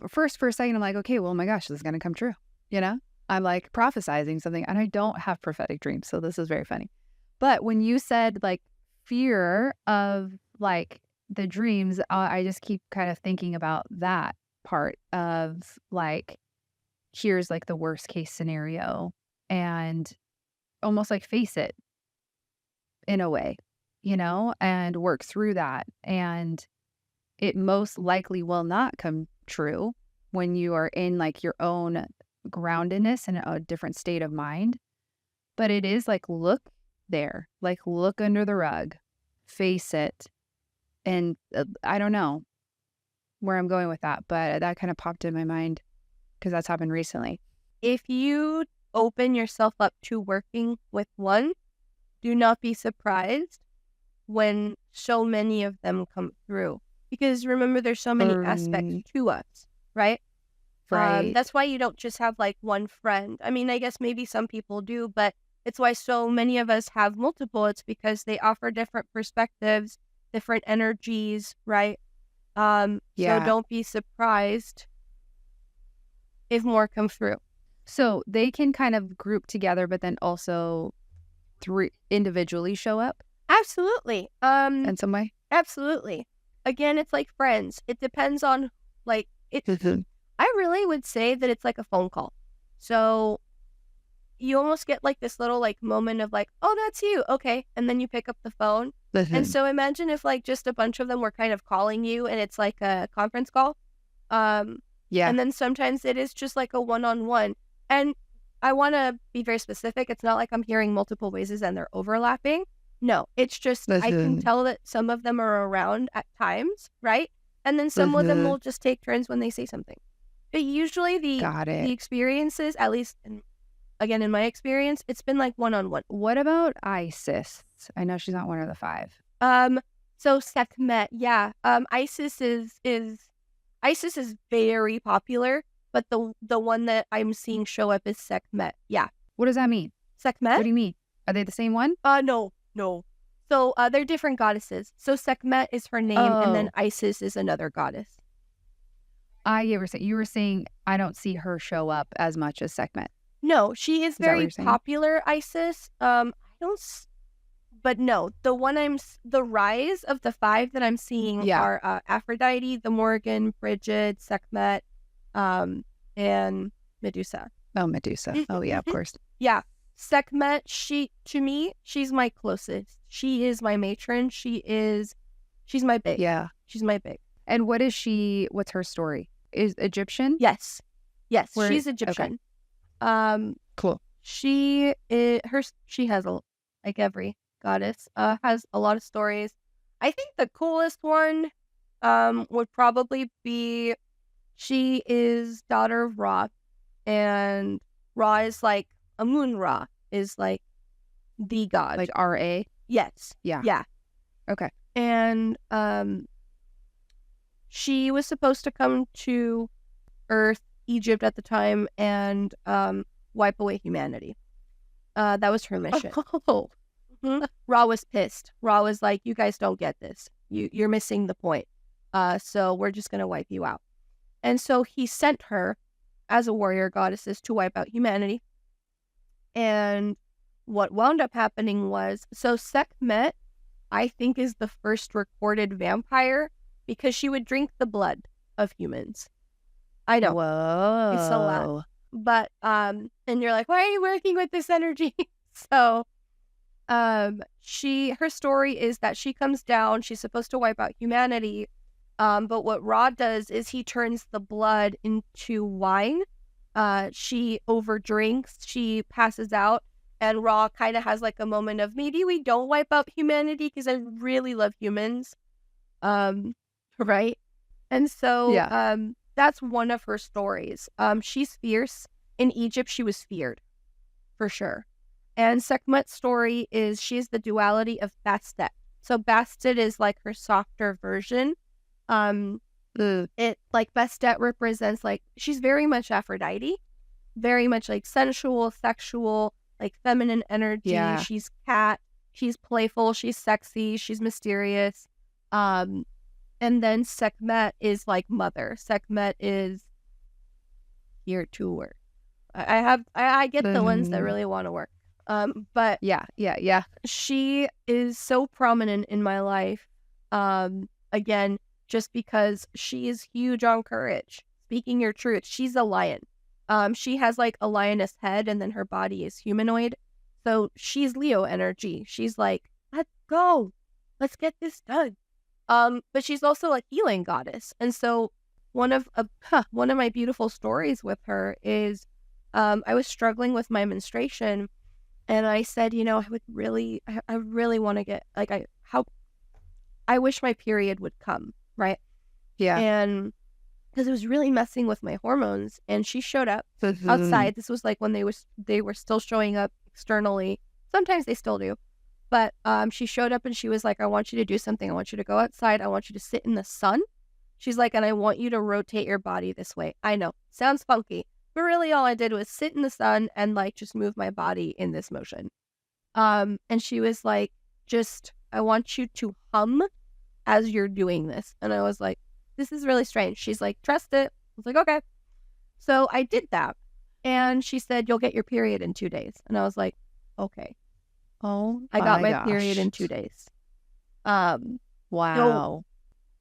for a second, I'm like, okay, well, oh my gosh, this is going to come true. You know, I'm like prophesizing something, and I don't have prophetic dreams. So this is very funny. But when you said like fear of like the dreams, I just keep kind of thinking about that part of like, here's like the worst case scenario, and almost like face it in a way, you know, and work through that. And it most likely will not come true when you are in like your own groundedness and a different state of mind. But it is like, look there, like look under the rug, face it. And I don't know where I'm going with that, but that kind of popped in my mind because that's happened recently. If you open yourself up to working with one, do not be surprised when so many of them come through. Because remember, there's so many aspects to us, right? Right. That's why you don't just have like one friend. I mean, I guess maybe some people do, but it's why so many of us have multiple. It's because they offer different perspectives, different energies, right? So don't be surprised if more come through. So they can kind of group together, but then also individually show up? Absolutely. In some way? Absolutely. Again, it's like friends. It depends on like it. I really would say that it's like a phone call. So you almost get like this little like moment of like, oh, that's you. Okay. And then you pick up the phone. And so imagine if like just a bunch of them were kind of calling you and it's like a conference call. Yeah. And then sometimes it is just like a one-on-one. And I want to be very specific. It's not like I'm hearing multiple voices and they're overlapping. No, it's just I can tell that some of them are around at times, right? And then some of them will just take turns when they say something. But usually the experiences, at least again in my experience, it's been like one-on-one. What about Isis? I know she's not one of the 5. So Sekhmet, yeah. Isis is very popular, but the one that I'm seeing show up is Sekhmet. Yeah. What does that mean? Sekhmet? What do you mean? Are they the same one? No. So they're different goddesses. So Sekhmet is her name, and then Isis is another goddess. You were saying I don't see her show up as much as Sekhmet. No, she is very popular, Isis. I don't. But no, the rise of the 5 that I'm seeing are Aphrodite, the Morgan, Bridget, Sekhmet, and Medusa. Oh, Medusa. Oh, yeah, of course. Yeah. Sekhmet, to me, she's my closest. She is my matron. She's my big. Yeah. She's my big. And what's her story? Is Egyptian? Yes. She's Egyptian. Okay. Cool. She has like every goddess, has a lot of stories. I think the coolest one, would probably be, she is daughter of Ra, and Ra is like, Amun-Ra is like the god. Like R.A.? Yes. Yeah. Okay. And she was supposed to come to Earth, Egypt at the time, and wipe away humanity. That was her mission. Oh. Mm-hmm. Ra was pissed. Ra was like, you guys don't get this. You're missing the point. So we're just going to wipe you out. And so he sent her as a warrior goddess to wipe out humanity. And what wound up happening was, so Sekhmet, I think, is the first recorded vampire because she would drink the blood of humans. I know. Whoa. It's a lot. But and you're like, why are you working with this energy? So her story is that she comes down, she's supposed to wipe out humanity. But what Ra does is he turns the blood into wine. She overdrinks, she passes out, and Ra kind of has like a moment of maybe we don't wipe out humanity because I really love humans. Right? And so Yeah. that's one of her stories. She's fierce. In Egypt, she was feared, for sure. And Sekhmet's story is she's the duality of Bastet. So Bastet is like her softer version. It like Bastet represents like she's very much Aphrodite, very much like sensual, sexual, like feminine energy. Yeah. She's cat, she's playful, she's sexy, she's mysterious. And then Sekhmet is like mother. Sekhmet is here to work. I get the ones that really want to work. But yeah. she is so prominent in my life. Again, just because she is huge on courage, speaking your truth. She's a lion. She has like a lioness head, and then her body is humanoid. So she's Leo energy. She's like, let's go, let's get this done. But she's also a healing goddess, and so one of my beautiful stories with her is, I was struggling with my menstruation. And I said, I really want to get, like, I wish my period would come, right? Yeah. And because it was really messing with my hormones. And she showed up outside. This was like when they were still showing up externally. Sometimes they still do. But she showed up and she was like, I want you to do something. I want you to go outside. I want you to sit in the sun. She's like, and I want you to rotate your body this way. I know, sounds funky. But really all I did was sit in the sun and like just move my body in this motion. And she was like, I want you to hum as you're doing this. And I was like, this is really strange. She's like, trust it. I was like, okay. So I did that. And she said, you'll get your period in 2 days. And I was like, okay. Oh, I got my period in 2 days. Wow. So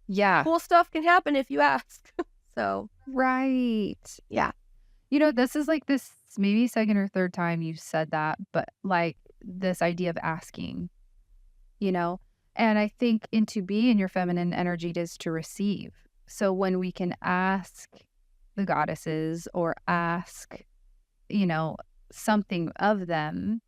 yeah. Cool stuff can happen if you ask. So. Right. Yeah. This is like this maybe second or third time you've said that, but like this idea of asking, and I think to be in your feminine energy is to receive. So when we can ask the goddesses or ask, something of them,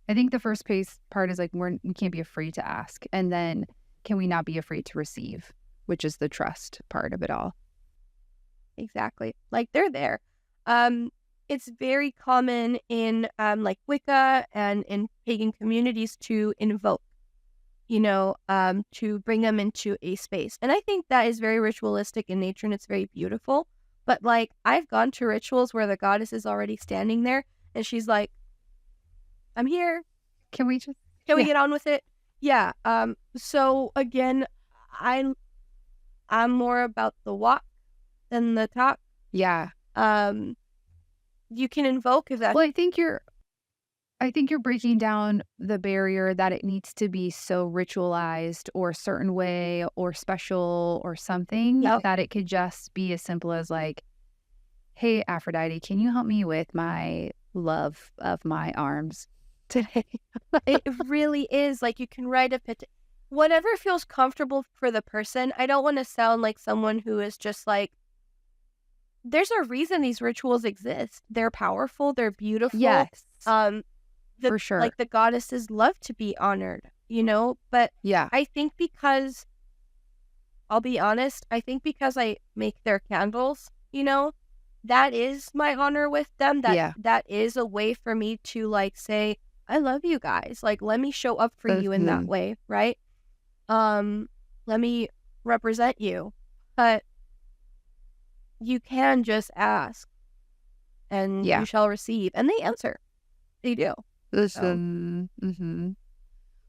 I think the first part is like we can't be afraid to ask. And then can we not be afraid to receive, which is the trust part of it all. Exactly. Like they're there. It's very common in like Wicca and in pagan communities to invoke, to bring them into a space. And I think that is very ritualistic in nature and it's very beautiful. But like I've gone to rituals where the goddess is already standing there and she's like, I'm here. Can we get on with it? Yeah. So again, I'm more about the walk than the talk. Yeah. You can invoke if that. Well, I think you're breaking down the barrier that it needs to be so ritualized or a certain way or special or something that it could just be as simple as like, hey, Aphrodite, can you help me with my love of my arms today? It really is. Like you can write a petition. Whatever feels comfortable for the person. I don't want to sound like someone who is just like, there's a reason these rituals exist. They're powerful. They're beautiful. Yes. For sure. Like the goddesses love to be honored, But yeah, I think because, I'll be honest, I think because I make their candles, that is my honor with them. That is a way for me to like say, I love you guys. Like, let me show up for you in that way, right? Let me represent you. But you can just ask and you shall receive. And they answer. They do. Listen.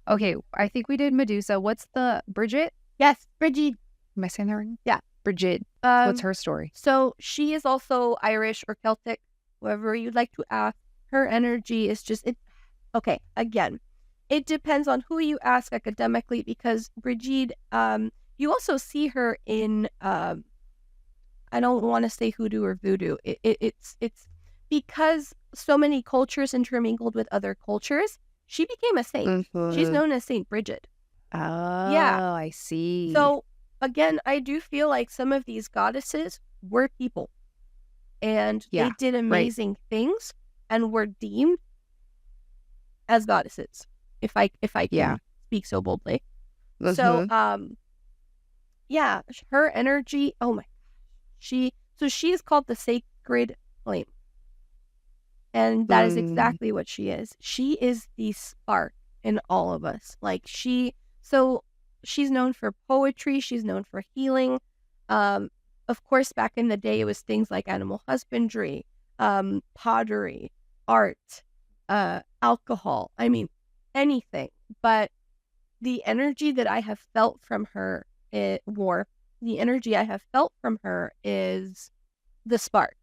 Okay, I think we did Medusa. What's the Bridget? Yes, Bridget. Am I saying that right? Yeah. Bridget. What's her story? So she is also Irish or Celtic, whoever you'd like to ask. Her energy is just it. Okay, again, it depends on who you ask academically because Brigitte, you also see her in, I don't want to say hoodoo or voodoo. It's because so many cultures intermingled with other cultures, she became a saint. She's known as Saint Bridget. Oh, Yeah. I see. So again, I do feel like some of these goddesses were people, and they did amazing things and were deemed as goddesses, if I can speak so boldly. So yeah, her energy, oh my, she is called the sacred flame. And that is exactly what she is. She is the spark in all of us. Like she's known for poetry. She's known for healing. Of course, back in the day, it was things like animal husbandry, pottery, art, alcohol. I mean, anything. But the energy that I have felt from her, the energy I have felt from her is the spark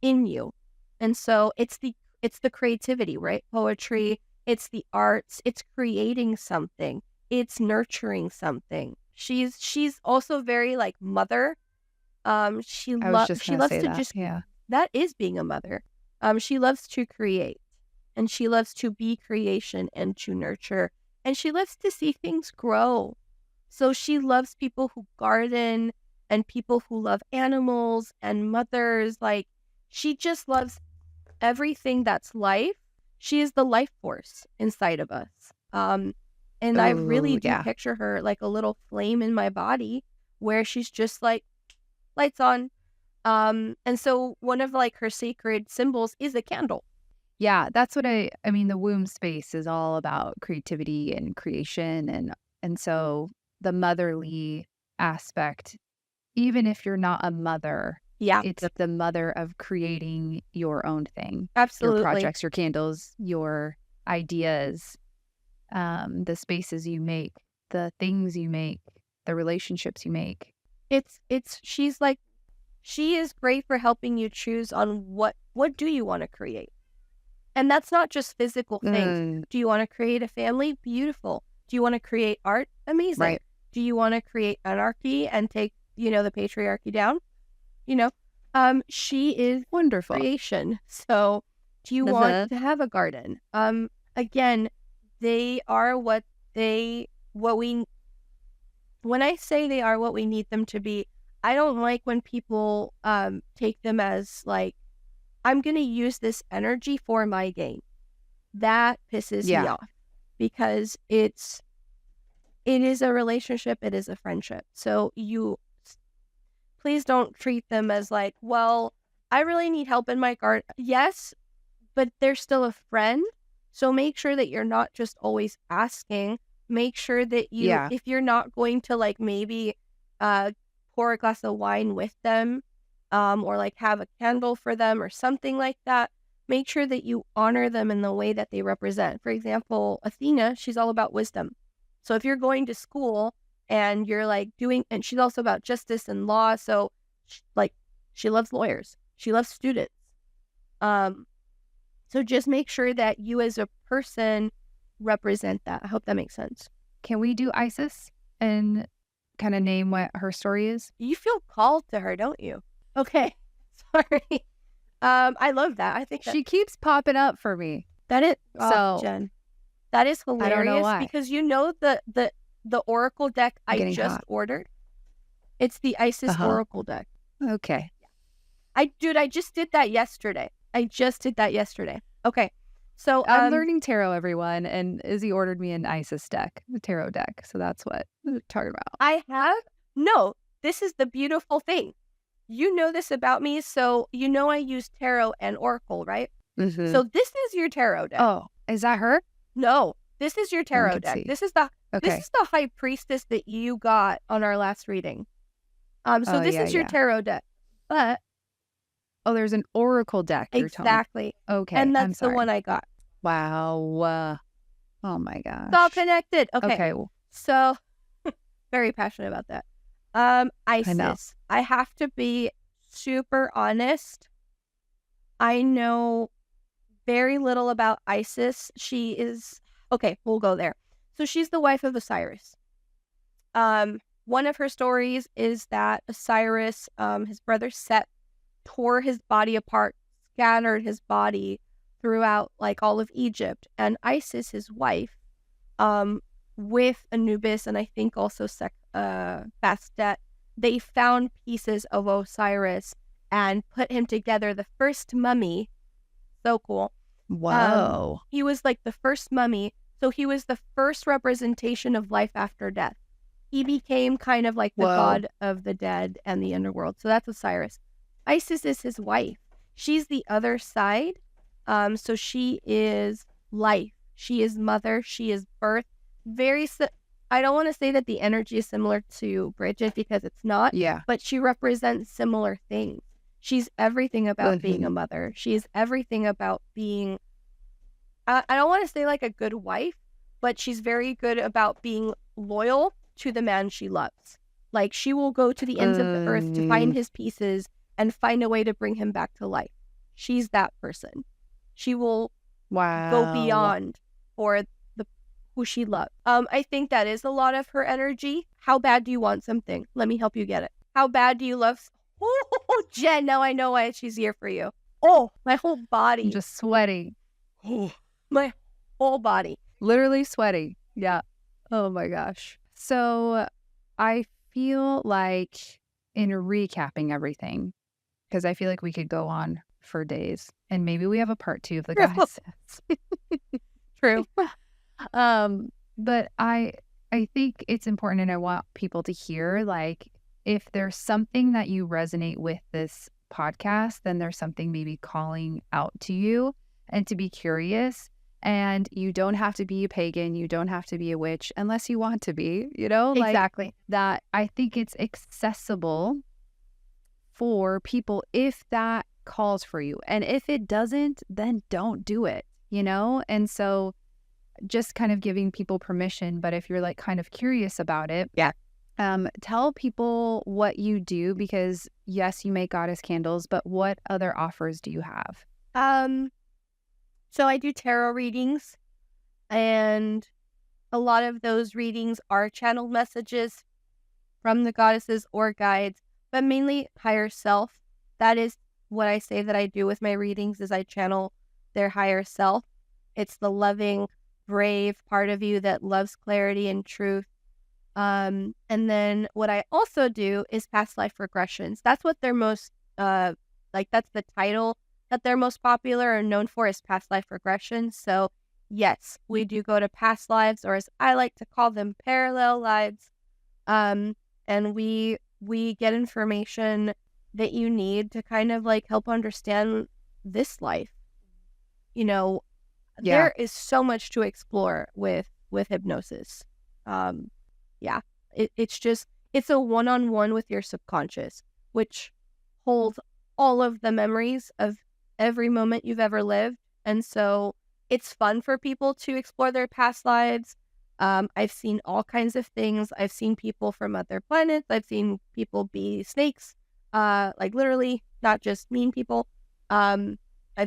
in you. And so it's the creativity, right? Poetry, it's the arts, it's creating something, it's nurturing something. She's also very like mother. She loves to just, that is being a mother. She loves to create, and she loves to be creation and to nurture, and she loves to see things grow. So she loves people who garden and people who love animals and mothers. Like, she just loves everything that's life. She is the life force inside of us. And I really do picture her like a little flame in my body where she's just like, lights on. And so one of like her sacred symbols is a candle. Yeah, that's what I mean, the womb space is all about creativity and creation. And so the motherly aspect, even if you're not a mother, it's the mother of creating your own thing. Absolutely. Your projects, your candles, your ideas, the spaces you make, the things you make, the relationships you make. She is great for helping you choose on what do you want to create. And that's not just physical things. Do you want to create a family? Beautiful. Do you want to create art? Amazing. Right. Do you want to create anarchy and take, the patriarchy down? She is wonderful creation. So do you want to have a garden? Again, they are when I say they are what we need them to be, I don't like when people take them as like, I'm going to use this energy for my gain. That pisses me off, because it is a relationship. It is a friendship. So please don't treat them as like, well, I really need help in my garden. Yes, but they're still a friend. So make sure that you're not just always asking. Make sure that if you're not going to like maybe pour a glass of wine with them, or like have a candle for them or something like that, make sure that you honor them in the way that they represent. For example, Athena, she's all about wisdom. So if you're going to school and you're like and she's also about justice and law. So she loves lawyers. She loves students. So just make sure that you as a person represent that. I hope that makes sense. Can we do Isis and kind of name what her story is? You feel called to her, don't you? Okay. Sorry. I love that. I think she keeps popping up for me. That is Jen. That is hilarious. I don't know why. Because the Oracle deck I just ordered. It's the Isis Oracle deck. Okay. I just did that yesterday. Okay. So I'm learning tarot, everyone, and Izzy ordered me an Isis deck, the tarot deck. So that's what we're talking about. This is the beautiful thing. You know this about me, so I use tarot and oracle, right? Mm-hmm. So this is your tarot deck. Oh, is that her? No, this is your tarot deck. This is the high priestess that you got on our last reading. So this is your tarot deck. But there's an oracle deck. Exactly. Okay, and that's the one I got. Wow. Oh my gosh. It's all connected. Okay. Okay. So very passionate about that. Isis. I have to be super honest. I know very little about Isis. She is we'll go there. So she's the wife of Osiris. One of her stories is that Osiris, his brother Set, tore his body apart, scattered his body throughout like all of Egypt. And Isis, his wife, with Anubis and I think also Bastet, they found pieces of Osiris and put him together. The first mummy, so cool. Whoa. He was like the first mummy, so he was the first representation of life after death. He became kind of like the god of the dead and the underworld. So that's Osiris. Isis is his wife. She's the other side. So she is life. She is mother. She is birth. I don't want to say that the energy is similar to Bridget because it's not. Yeah. But she represents similar things. She's everything about being a mother. She is everything about being, I don't want to say like a good wife, but she's very good about being loyal to the man she loves. Like she will go to the ends of the earth to find his pieces and find a way to bring him back to life. She's that person. She will go beyond for who she loves. I think that is a lot of her energy. How bad do you want something? Let me help you get it. How bad do you love? Oh, Jen, now I know why she's here for you. Oh, my whole body. I'm just sweaty. Oh, my whole body. Literally sweaty. Yeah. Oh my gosh. So I feel like in recapping everything, because I feel like we could go on for days and maybe we have a part 2 of the goddesses. True. But I think it's important and I want people to hear, like, if there's something that you resonate with this podcast, then there's something maybe calling out to you, and to be curious. And you don't have to be a pagan. You don't have to be a witch unless you want to be, Exactly. Like that. I think it's accessible for people if that calls for you. And if it doesn't, then don't do it, And so just kind of giving people permission. But if you're like kind of curious about it, tell people what you do, because yes, you make goddess candles, but what other offers do you have? So I do tarot readings, and a lot of those readings are channeled messages from the goddesses or guides, but mainly higher self. That is what I say that I do with my readings, is I channel their higher self. It's the loving, brave part of you that loves clarity and truth. And then what I also do is past life regressions. That's what they're most, that's the title that they're most popular and known for, is past life regressions. So yes, we do go to past lives, or as I like to call them, parallel lives. And we get information that you need to kind of like help understand this life. There is so much to explore with hypnosis. It's a one-on-one with your subconscious, which holds all of the memories of every moment you've ever lived. And so it's fun for people to explore their past lives. I've seen all kinds of things. I've seen people from other planets. I've seen people be snakes, like literally, not just mean people. I've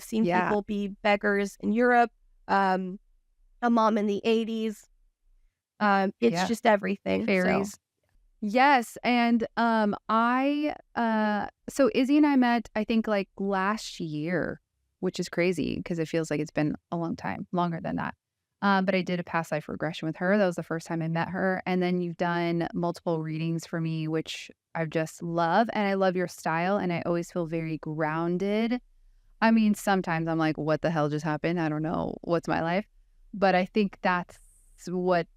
seen people be beggars in Europe, a mom in the 80s. It's just everything. Fairies. So. Yes. And so Izzy and I met, I think, like last year, which is crazy because it feels like it's been a long time, longer than that. But I did a past life regression with her. That was the first time I met her. And then you've done multiple readings for me, which I just love. And I love your style. And I always feel very grounded. I mean, sometimes I'm like, what the hell just happened? I don't know. What's my life? But I think that's what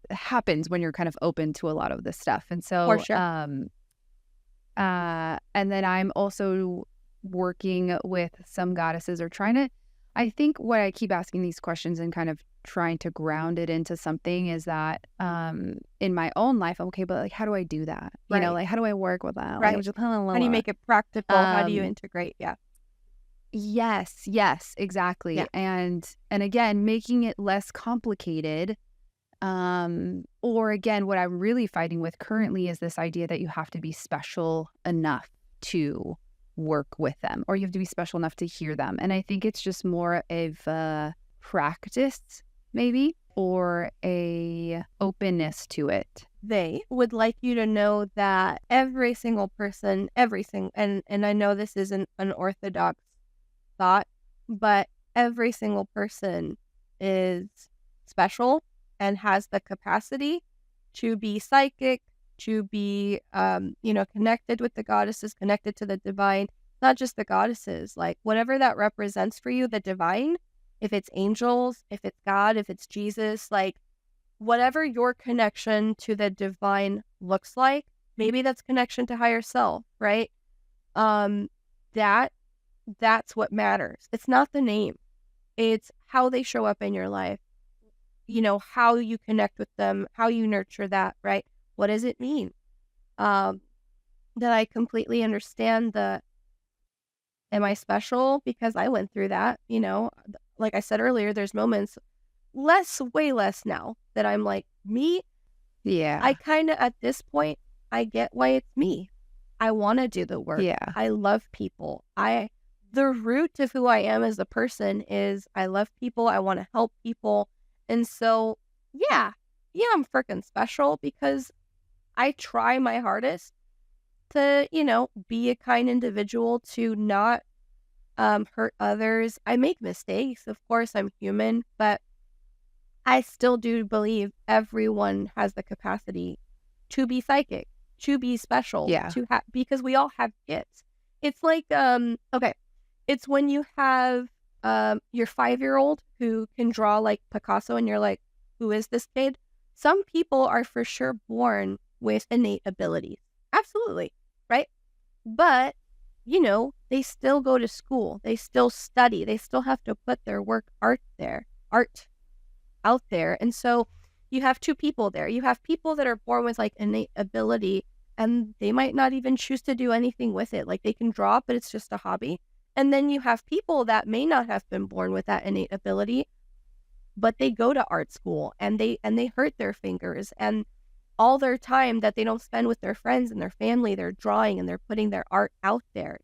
happens when you're kind of open to a lot of this stuff. And so, For sure. and then I'm also working with some goddesses, or trying to, I think what I keep asking these questions and kind of trying to ground it into something is that in my own life, okay, but like, how do I do that? Right. Like, how do I work with that? Right. Like, just, how do you make it practical? How do you integrate? Yeah. Yes, exactly. Yeah. And again, making it less complicated. Or again, what I'm really fighting with currently is this idea that you have to be special enough to work with them, or you have to be special enough to hear them. And I think it's just more of a practice, maybe, or a openness to it. They would like you to know that every single person, and I know this isn't an orthodox thought, but every single person is special and has the capacity to be psychic, to be, connected with the goddesses, connected to the divine, not just the goddesses, like whatever that represents for you, the divine, if it's angels, if it's God, if it's Jesus, like whatever your connection to the divine looks like, maybe that's connection to higher self, right? That's what matters. It's not the name. It's how they show up in your life, how you connect with them, how you nurture that, right? What does it mean? That I completely understand am I special? Because I went through that, like I said earlier, there's moments, way less now, that I'm like, me? Yeah. I kind of, at this point, I get why it's me. I want to do the work. Yeah. I love people. The root of who I am as a person is I love people. I want to help people. And so, yeah, I'm freaking special because I try my hardest to, be a kind individual, to not hurt others. I make mistakes. Of course, I'm human, but I still do believe everyone has the capacity to be psychic, to be special, Yeah. because we all have gifts. It's like, okay, it's when you have your 5-year-old who can draw like Picasso and you're like, who is this kid? Some people are for sure born with innate abilities. Absolutely, right? But, they still go to school. They still study. They still have to put their art out there. And so you have two people there. You have people that are born with like innate ability and they might not even choose to do anything with it. Like they can draw, but it's just a hobby. And then you have people that may not have been born with that innate ability, but they go to art school and they hurt their fingers, and all their time that they don't spend with their friends and their family, they're drawing and they're putting their art out there.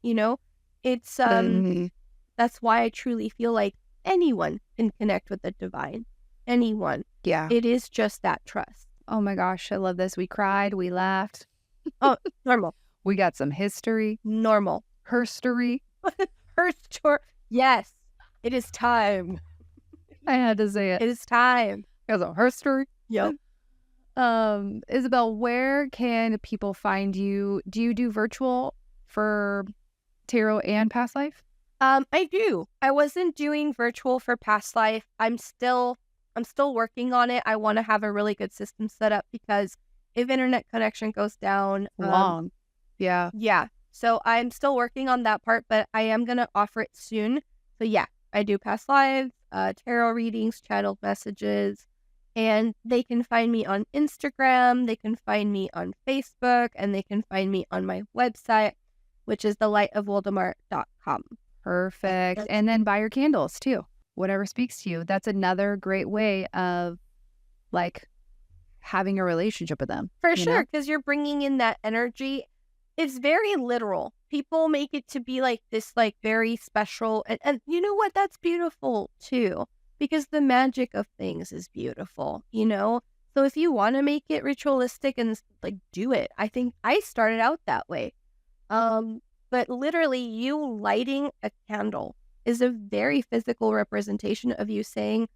It's that's why I truly feel like anyone can connect with the divine. Anyone. Yeah. It is just that trust. Oh my gosh, I love this. We cried, we laughed. Oh, normal. We got some history. Normal. Herstory. Herstory. Yes. It is time. I had to say it. It is time. It was a herstory. Yep. Isabel, where can people find you? Do you do virtual for tarot and past life? I do. I wasn't doing virtual for past life. I'm still working on it. I want to have a really good system set up because if internet connection goes down, yeah. So I'm still working on that part, but I am gonna offer it soon. So yeah, I do past lives, tarot readings, channeled messages, and they can find me on Instagram. They can find me on Facebook, and they can find me on my website, which is thelightofvoldemort.com. Perfect. And then buy your candles too. Whatever speaks to you. That's another great way of like having a relationship with them. For sure, because you're bringing in that energy. It's very literal. People make it to be like this, like very special. And you know what? That's beautiful too, because the magic of things is beautiful, So if you want to make it ritualistic and like do it, I think I started out that way. But literally you lighting a candle is a very physical representation of you saying,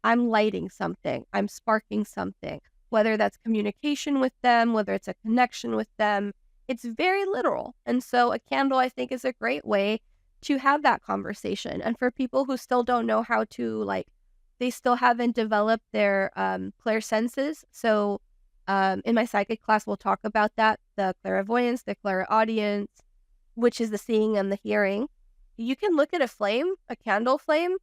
I'm lighting something, I'm sparking something, whether that's communication with them, whether it's a connection with them. It's very literal. And so a candle, I think, is a great way to have that conversation. And for people who still don't know how to, like, they still haven't developed their clairsenses. So in my psychic class, we'll talk about that, the clairvoyance, the clairaudience, which is the seeing and the hearing. You can look at a candle flame,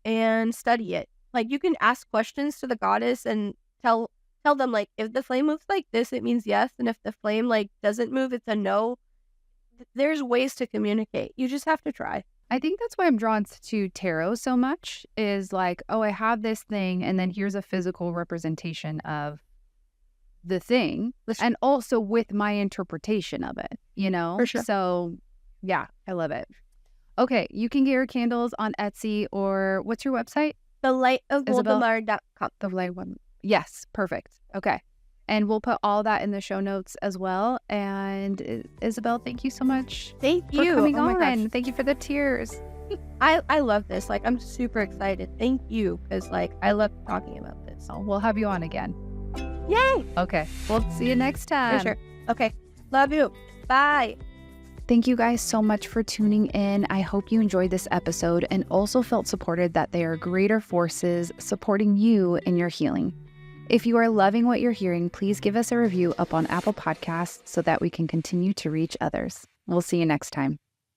and study it. Like, you can ask questions to the goddess and tell them, like, if the flame moves like this, it means yes. And if the flame, like, doesn't move, it's a no. There's ways to communicate. You just have to try. I think that's why I'm drawn to tarot so much is like, oh, I have this thing, and then here's a physical representation of the thing, and also with my interpretation of it, For sure. So, yeah, I love it. Okay, you can get your candles on Etsy, or what's your website? Thelightofvoldemort.com. The light one. Yes, perfect. Okay. And we'll put all that in the show notes as well. And Isabel, thank you so much. Thank you for coming Oh my on. gosh. Thank you for the tears. I love this. Like, I'm super excited. Thank you, because like I love talking about this. Oh, we'll have you on again. Yay! Okay. We'll see you next time. For sure. Okay. Love you. Bye. Thank you guys so much for tuning in. I hope you enjoyed this episode and also felt supported that they are greater forces supporting you in your healing. If you are loving what you're hearing, please give us a review up on Apple Podcasts so that we can continue to reach others. We'll see you next time.